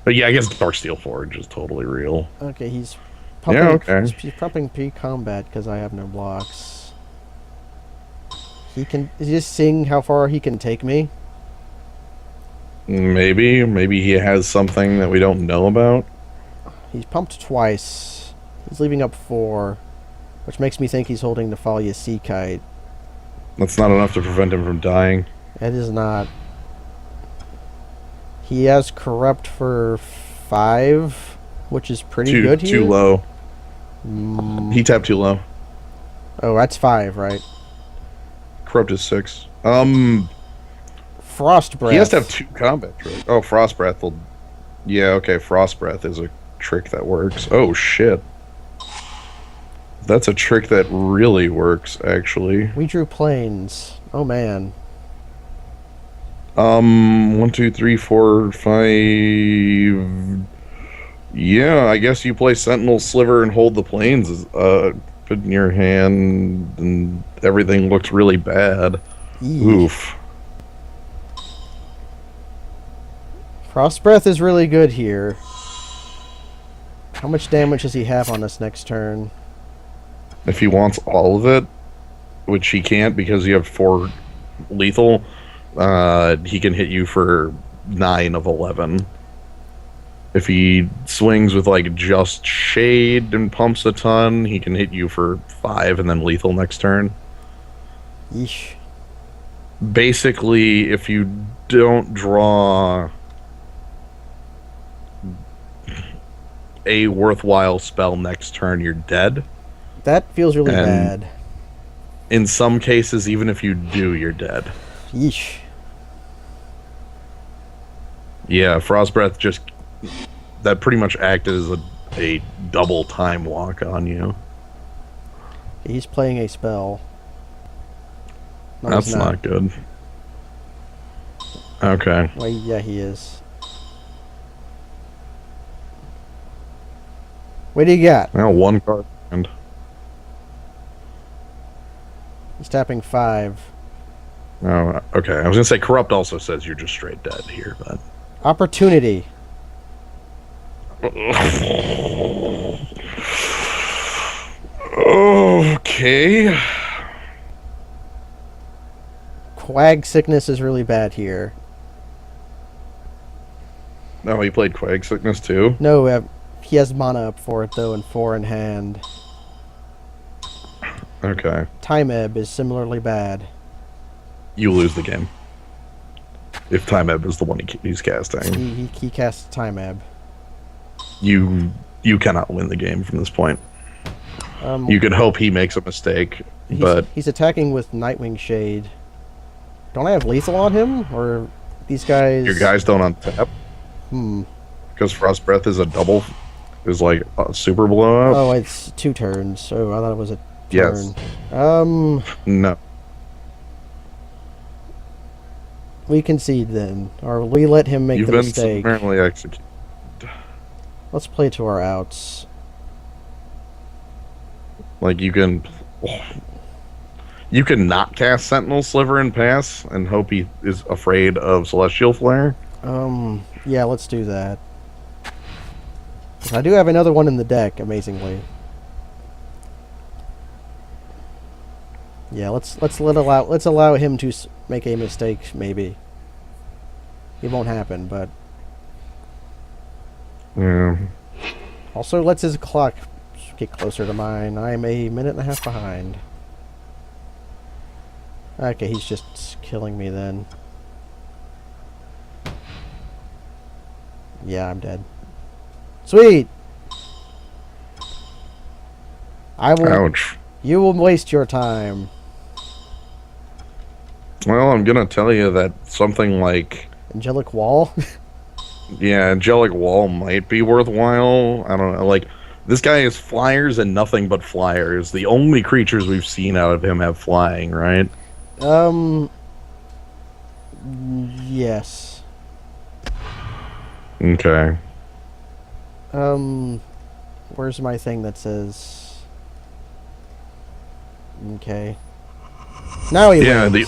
But yeah, I guess Darksteel Forge is totally real. Okay, he's pumping, yeah, okay. He's pumping pre-combat because I have no blocks. He's just seeing how far he can take me. Maybe he has something that we don't know about. He's pumped twice. He's leaving up 4, which makes me think he's holding the Thalia Sea Kite. That's not enough to prevent him from dying. It is not. He has Corrupt for 5, which is pretty good here. Too low. He tapped too low. Oh, that's 5, right? Corrupt is 6. Frost Breath. He has to have 2 combat tricks. Oh, Frost Breath will... Yeah, okay, Frost Breath is a trick that works. Oh, shit. That's a trick that really works, actually. We drew planes. Oh, man. 1, 2, 3, 4, 5... Yeah, I guess you play Sentinel Sliver and hold the planes. Put in your hand, and everything looks really bad. Eesh. Oof. Frost Breath is really good here. How much damage does he have on this next turn? If he wants all of it, which he can't because you have 4 lethal, he can hit you for 9 of 11. If he swings with like just Shade and pumps a ton, he can hit you for 5 and then lethal next turn. Yeesh. Basically, if you don't draw a worthwhile spell next turn, you're dead. That feels really bad. In some cases, even if you do, you're dead. Yeesh. Yeah, Frost Breath just... That pretty much acted as a double time walk on you. He's playing a spell. No, that's not good. Okay. Well, yeah, he is. What do you got? Now 1 card. And he's tapping 5. oh, okay. I was gonna say Corrupt also says you're just straight dead here, but Opportunity. Okay. Quag Sickness is really bad here. No, he played Quag Sickness too. No, he has mana up for it though, and 4 in hand. Okay. Time Ebb is similarly bad. You lose the game. If Time Ebb is the one he's casting. He casts Time Ebb. You cannot win the game from this point. You could hope he makes a mistake, but... He's attacking with Nightwing Shade. Don't I have lethal on him? Or these guys... Your guys don't untap? Because Frost Breath is a double... Is like a super blowout? Oh, it's 2 turns. Oh, I thought it was a turn. Yes. No. We concede then. Or we let him make the mistake. You've been apparently executed. Let's play to our outs. Like, you can not cast Sentinel Sliver and pass and hope he is afraid of Celestial Flare? Yeah, let's do that. I do have another one in the deck, amazingly. Yeah, let's allow him to make a mistake, maybe. It won't happen, but... Yeah. Also, let's his clock get closer to mine. I'm a minute and a half behind. Okay, he's just killing me then. Yeah, I'm dead. Sweet! I will... Ouch. You will waste your time. Well, I'm gonna tell you that something like... Angelic Wall? Yeah, Angelic Wall might be worthwhile. I don't know, like... This guy is flyers and nothing but flyers. The only creatures we've seen out of him have flying, right? Yes. Okay. Where's my thing that says... Okay. Now he Yeah, wins.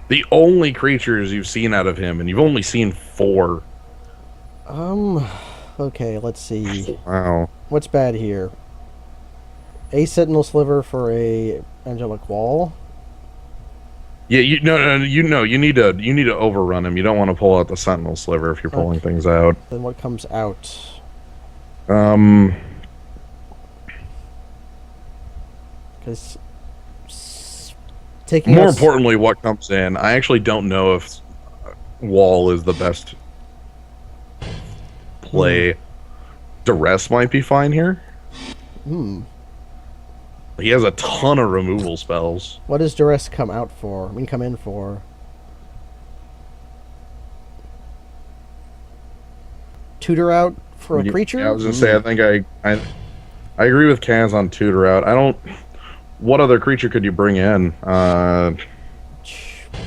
the only creatures you've seen out of him, and you've only seen 4. Okay, let's see. Wow. What's bad here? A Sentinel Sliver for a Angelic Wall. Yeah, you need to overrun him. You don't want to pull out the Sentinel Sliver if you're pulling things out. Then what comes out? Because taking more importantly, what comes in, I actually don't know if Wall is the best play. Duress might be fine here. He has a ton of removal spells. What does Duress come out for? I mean, come in for? Tutor out for a creature? Yeah, I was gonna say, I think I agree with Kaz on tutor out. I don't. What other creature could you bring in?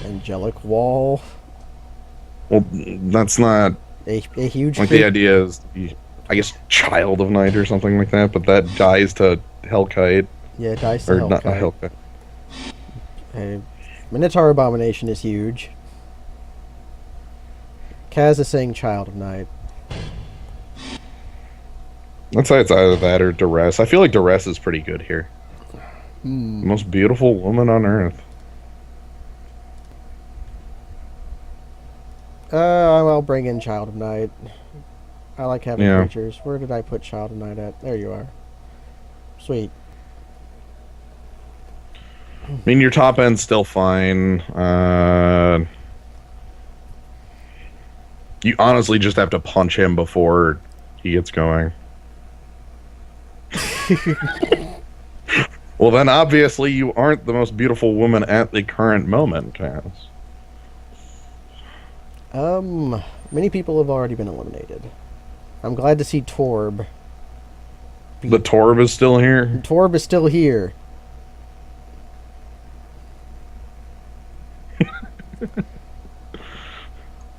Angelic Wall. Well, that's not a huge. Like the idea is, I guess, Child of Night or something like that, but that dies to Hellkite. Yeah, it dies to Hellkite. Not Hellkite. Minotaur Abomination is huge. Kaz is saying Child of Night. I'd say it's either that or Duress. I feel like Duress is pretty good here. The most beautiful woman on earth. I'll bring in Child of Night. I like having creatures. Where did I put Child of Night at? There you are. Sweet. I mean, your top end's still fine. You honestly just have to punch him before he gets going. Well, then obviously you aren't the most beautiful woman at the current moment, Kaz. Many people have already been eliminated. I'm glad to see Torb. The Torb is still here? Torb is still here.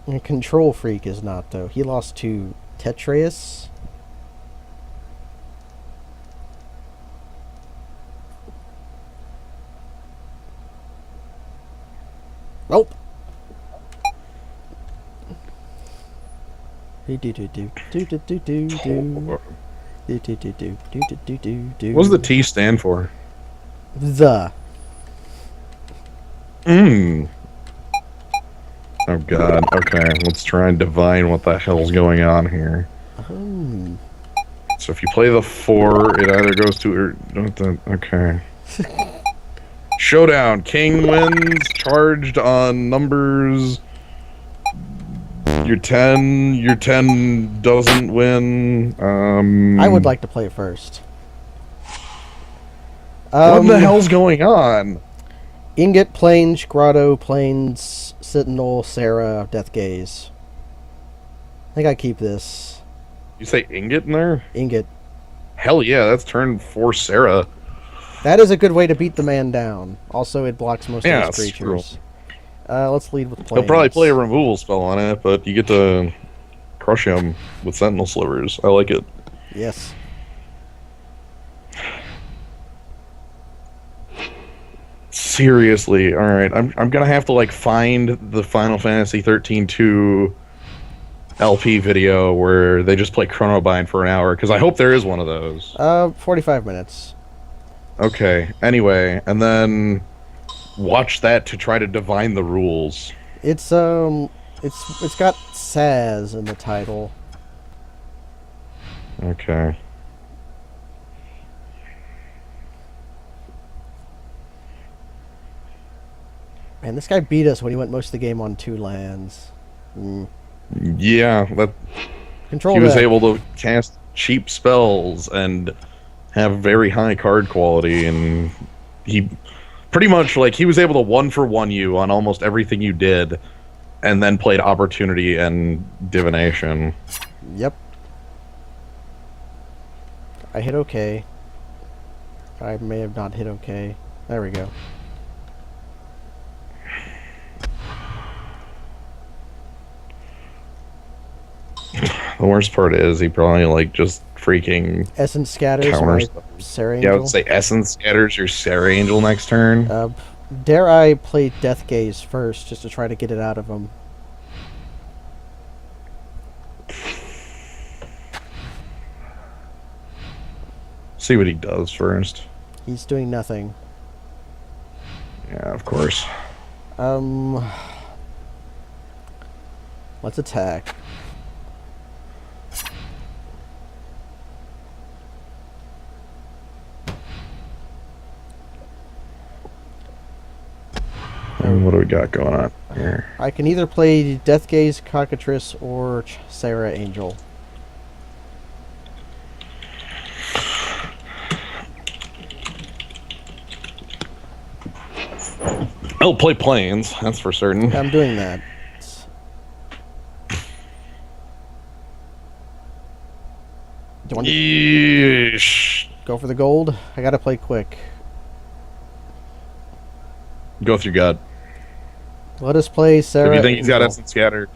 And Control Freak is not, though. He lost to Tetreus. Nope. What does the T stand for? The. Oh god, okay, let's try and divine what the hell's going on here. So if you play the 4, it either goes to... okay. Showdown. King wins, charged on numbers. Your 10 doesn't win. I would like to play first. What the hell's going on? Ingot, Plains, Grotto, Plains, Sentinel, Sarah, Death Gaze. I think I keep this. You say Ingot in there? Ingot. Hell yeah, that's turn 4 Sarah. That is a good way to beat the man down. Also, it blocks most of his creatures. Let's lead with Plains. He'll probably play a removal spell on it, but you get to crush him with Sentinel Slivers. I like it. Yes. Seriously, all right. I'm gonna have to find the Final Fantasy 13-2 LP video where they just play Chronobind for an hour, because I hope there is one of those. 45 minutes. Okay. Anyway, and then watch that to try to divine the rules. It's got Saz in the title. Okay. Man, this guy beat us when he went most of the game on 2 lands. Yeah, Control he was deck. able to cast cheap spells and have very high card quality, and he pretty much like he was able to one for one you on almost everything you did, and then played opportunity and divination. Yep. I hit OK. I may have not hit OK. There we go. The worst part is he probably like just freaking Essence scatters counters. my Sarah Yeah, I Angel. would say Essence scatters your Sarah Angel next turn. Dare I play Death Gaze first, just to try to get it out of him? See what he does first. He's doing nothing. Yeah, of course. Let's attack. And what do we got going on here? I can either play Death Gaze, Cockatrice, or Sarah Angel. I'll play Plains, that's for certain. I'm doing that. Do you want to Yeesh. go for the gold? I gotta play quick. Go with your gut. Let us play Sarah. If you think he's got Angel. Essence Scatter,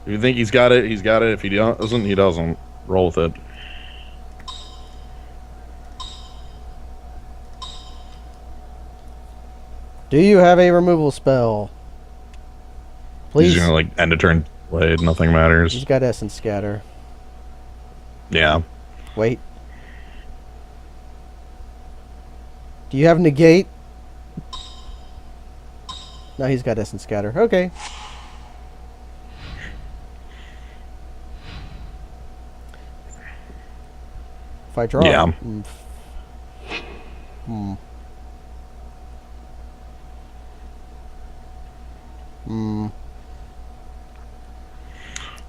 if you think he's got it, he's got it. If he doesn't, he doesn't. Roll with it. Do you have a removal spell? Please. He's gonna like end a turn played. Nothing matters. He's got Essence Scatter. Yeah. Wait. Do you have Negate? No, he's got Essence Scatter. Okay. If I draw. Yeah.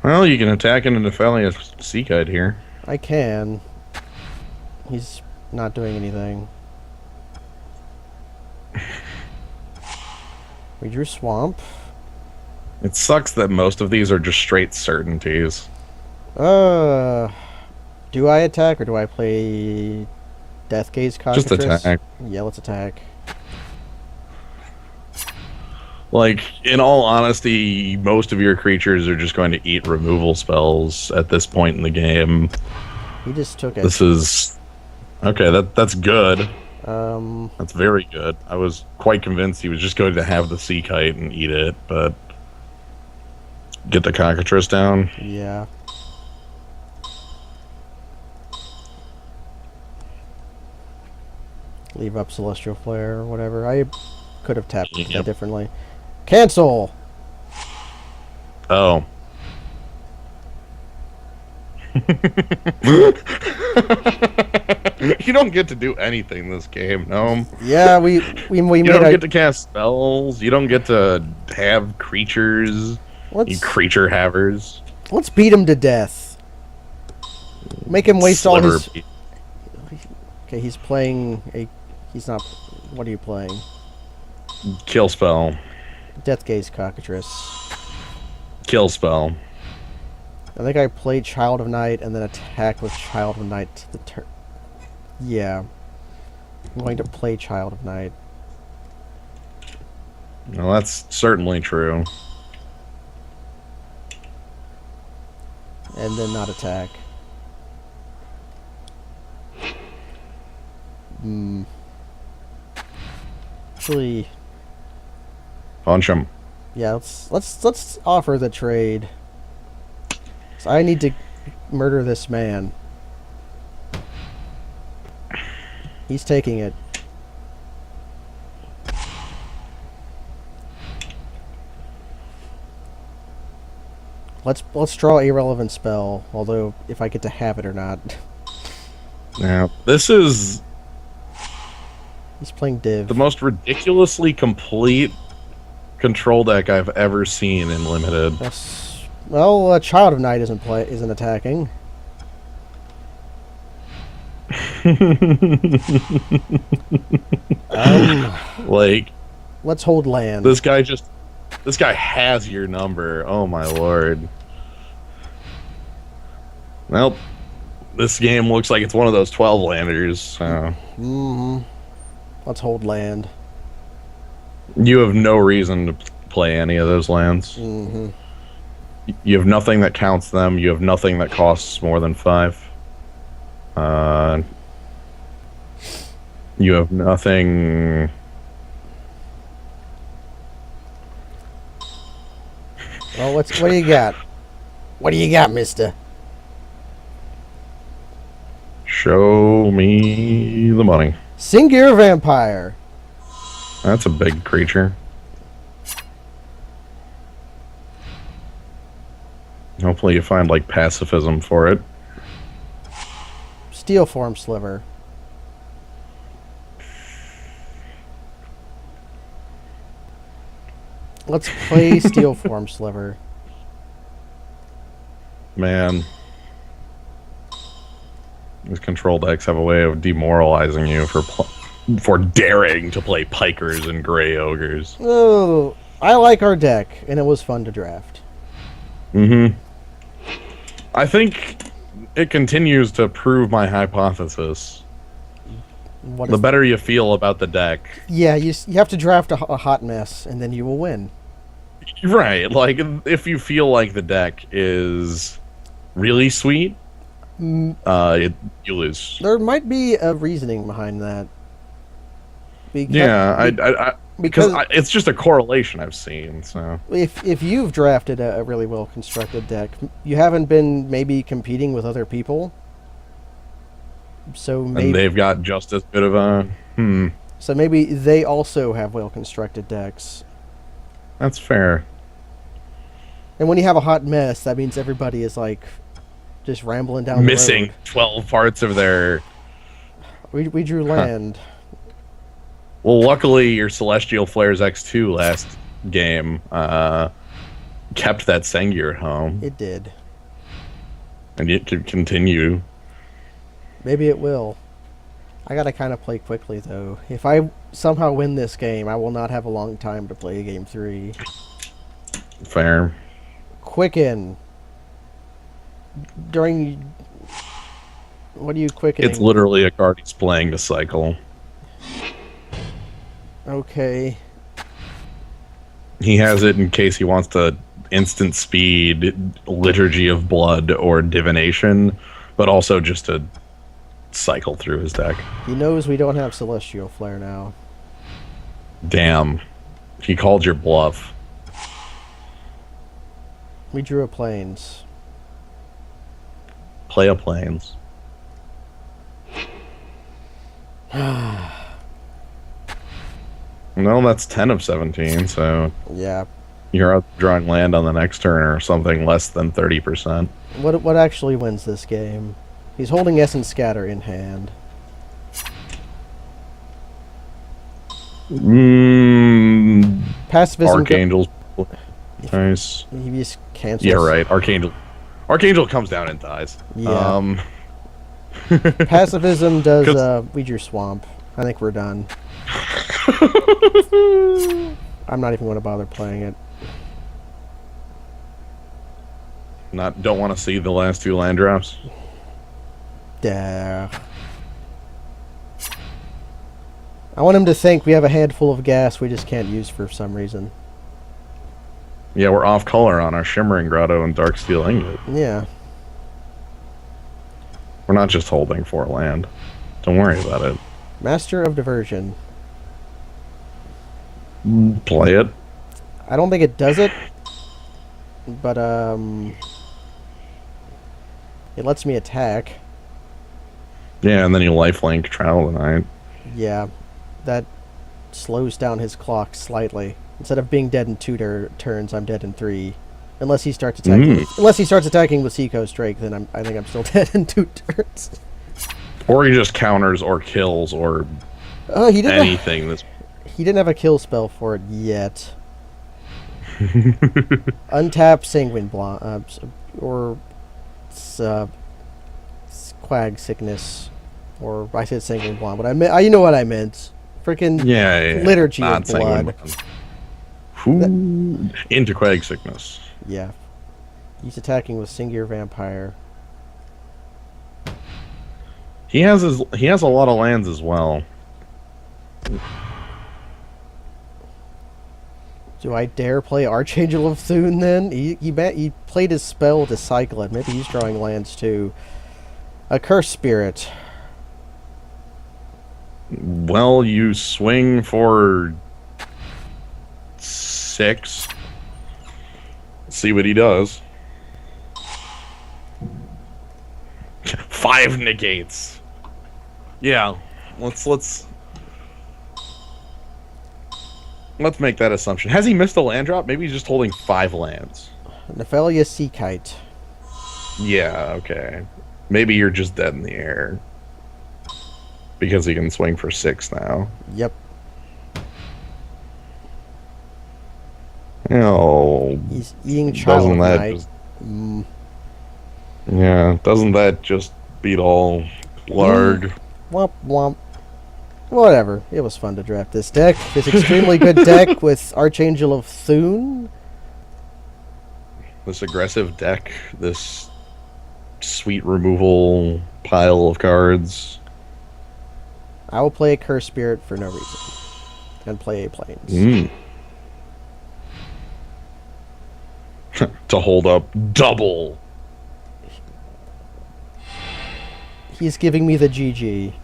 Well, you can attack into Nephelia's Sea Kite here. I can. He's not doing anything. We drew Swamp. It sucks that most of these are just straight certainties. Do I attack or do I play Death Gaze Cockatrice? Just attack. Yeah, let's attack. Like, in all honesty, most of your creatures are just going to eat removal spells at this point in the game. He just took it. This is... Okay, that's good. Um, That's very good. I was quite convinced he was just going to have the Sea Kite and eat it, but... Get the Cockatrice down. yeah. Leave up Celestial Flare or whatever. I could have tapped that differently. Cancel! Oh. You don't get to do anything this game, no. Yeah, we You made don't get to cast spells. You don't get to have creatures. You creature havers. Let's beat him to death. Make him waste all his... Okay, he's playing a... He's not... What are you playing? Kill spell. Death Gaze Cockatrice. Kill spell. I think I played Child of Night and then attack with Child of Night to the turn. Yeah. I'm going to play Child of Night. Well, that's certainly true. And then not attack. Actually, Punch him. yeah, let's offer the trade. So I need to murder this man. He's taking it. Let's draw a relevant spell, although if I get to have it or not. Now, this is He's playing Div. the most ridiculously complete control deck I've ever seen in Limited. That's Well, Child of Night isn't attacking. Like, let's hold land. This guy has your number. Oh my lord. Well, this game looks like it's one of those 12 landers. So. Let's hold land. You have no reason to play any of those lands. You have nothing that counts them. You have nothing that costs more than 5. You have nothing. Well, what do you got? What do you got, mister? Show me the money. Singular Vampire. That's a big creature. Hopefully you find, like, pacifism for it. Steel Form Sliver. Let's play Steel Form Sliver. Man. These control decks have a way of demoralizing you for daring to play Pikers and Grey Ogres. Oh, I like our deck, and it was fun to draft. I think it continues to prove my hypothesis. The better you feel about the deck. Yeah, you have to draft a hot mess, and then you will win. Right, like, if you feel like the deck is really sweet, you lose. There might be a reasoning behind that. Because it's just a correlation I've seen. So if you've drafted a really well constructed deck, you haven't been maybe competing with other people. So maybe, and they've got just as good of a So maybe they also have well constructed decks. That's fair. And when you have a hot mess, that means everybody is like just rambling down missing the road. 12 parts of their. We drew land. Well, luckily your Celestial Flares X2 last game kept that Sengir at home. It did. And it could continue. Maybe it will. I gotta kind of play quickly, though. If I somehow win this game, I will not have a long time to play Game 3. Fair. Quicken. What are you quickening? It's literally a card he's playing to cycle. Okay. He has it in case he wants to instant speed Liturgy of Blood or Divination, but also just to cycle through his deck. He knows we don't have Celestial Flare now. Damn. He called your bluff. We drew a Plains. Play a Plains. No, that's 10 of 17, so... Yeah. You're out drawing land on the next turn or something less than 30%. What actually wins this game? He's holding Essence Scatter in hand. Pacifism. Archangels. Nice. He just cancels. Yeah, right. Archangel comes down and dies. Yeah. Pacifism does we drew Swamp. I think we're done. I'm not even going to bother playing it. Don't want to see the last 2 land drops? I want him to think we have a handful of gas we just can't use for some reason. Yeah, we're off color on our Shimmering Grotto and Dark Steel Ingot. Yeah. We're not just holding 4 land. Don't worry about it. Master of Diversion. Play it. I don't think it does it, but it lets me attack. Yeah, and then you lifelink Trial of the Night. Yeah, that slows down his clock slightly. Instead of being dead in 2 turns, I'm dead in 3. Unless he starts attacking. Unless he starts attacking with Seacoast Drake, then I think I'm still dead in 2 turns. Or he just counters or kills or he didn't anything. He didn't have a kill spell for it yet. Untap Sanguine Blonde, or uh, Quag Sickness, or I said Sanguine Blonde, but I meant, you know what I meant. Freaking Yeah. Liturgy Not of Blood. Into Quag Sickness. Yeah. He's attacking with Singular Vampire. He has a lot of lands as well. Do I dare play Archangel of Thune then? He played his spell to cycle it. Maybe he's drawing lands too. A Curse Spirit. Well, you swing for 6. See what he does. 5 negates. Yeah, let's make that assumption. Has he missed a land drop? Maybe he's just holding 5 lands. Nephelia Sea Kite. Yeah, okay. Maybe you're just dead in the air. Because he can swing for 6 now. Yep. Oh. He's eating Child of Night. Yeah, doesn't that just beat all Larg? Womp womp. Whatever. It was fun to draft this deck. This extremely good deck with Archangel of Thune. This aggressive deck, this sweet removal pile of cards. I will play a Curse Spirit for no reason. And play a Plains. To hold up double. He's giving me the GG.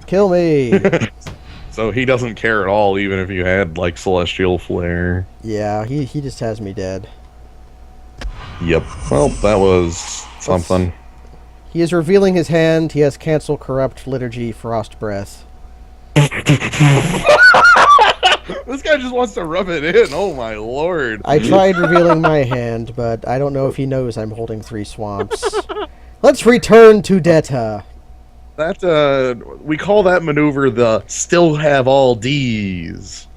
Kill me. So he doesn't care at all, even if you had like Celestial Flare. Yeah, he just has me dead. Yep. Well, that was something. He is revealing his hand. He has Cancel, Corrupt, Liturgy, Frost Breath. This guy just wants to rub it in. Oh my lord. I tried revealing my hand, but I don't know if he knows I'm holding 3 swamps. Let's return to Deta. That we call that maneuver the still have all D's.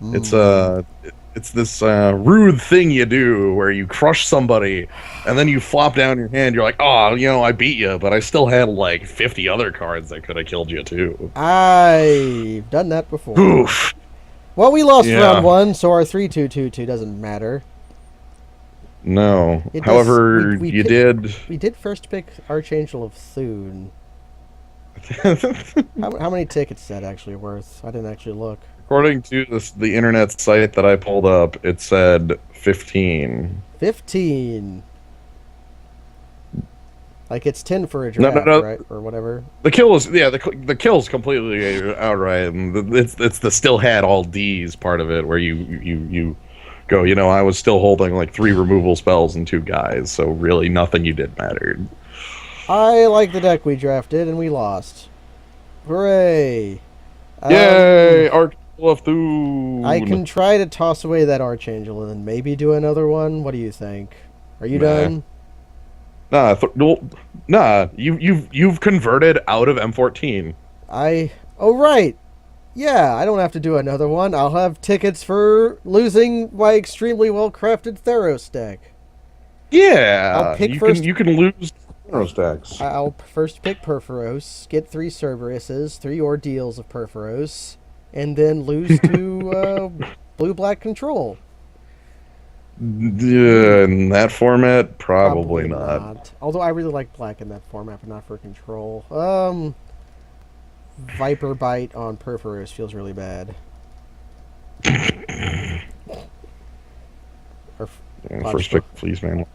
It's this rude thing you do where you crush somebody and then you flop down your hand. You're like, oh, I beat you, but I still had like 50 other cards that could have killed you too. I've done that before. Oof. Well, we lost round 1, so our 3-2-2-2 doesn't matter. No. However, you did. We did first pick Archangel of Thune. How many tickets is that actually worth? I didn't actually look. According to the internet site that I pulled up, it said 15. 15. Like it's 10 for a draft, no. right, or whatever. The kill is the kill's completely outright, and it's the still had all D's part of it where you go. I was still holding like 3 removal spells and 2 guys, so really nothing you did mattered. I like the deck we drafted, and we lost. Hooray! Yay! Archangel of Thune! I can try to toss away that Archangel and then maybe do another one. What do you think? Are you done? Nah. You've converted out of M14. Oh right. Yeah, I don't have to do another one. I'll have tickets for losing my extremely well-crafted Theros deck. Yeah, I'll pick first. You can lose Theros decks. I'll first pick Perforos, get 3 Cerberuses, 3 Ordeals of Perforos, and then lose to Blue-Black Control. In that format, probably not. Although I really like black in that format, but not for Control. Viper Bite on Perforos feels really bad. First pick Fleece Man.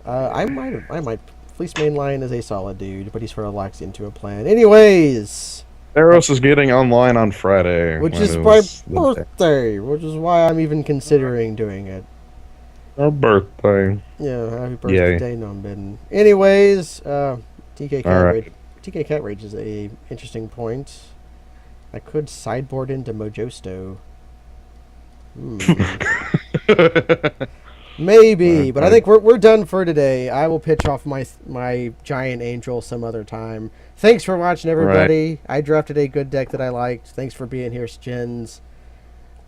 I might. Fleece Mainline is a solid dude, but he's for a Laxian plan. Anyways, Theros is getting online on Friday, which is my birthday, which is why I'm even considering doing it. Our birthday. Yeah, happy birthday, non-bidden. Anyways, TK Cat Rage. TK Cat Rage is a interesting point. I could sideboard into Mojosto. Maybe, but I think we're done for today. I will pitch off my giant angel some other time. Thanks for watching, everybody. Right. I drafted a good deck that I liked. Thanks for being here, Skins.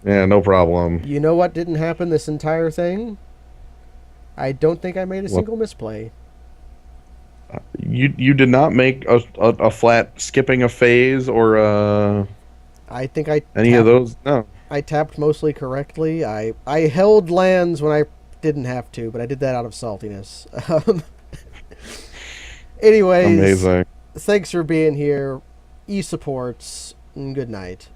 Yeah, no problem. You know what didn't happen this entire thing? I don't think I made a single misplay. You did not make a flat skipping a phase or I think I any of those. No, I tapped mostly correctly. I held lands when I didn't have to, but I did that out of saltiness. Anyways, amazing. Thanks for being here. E-supports, and good night.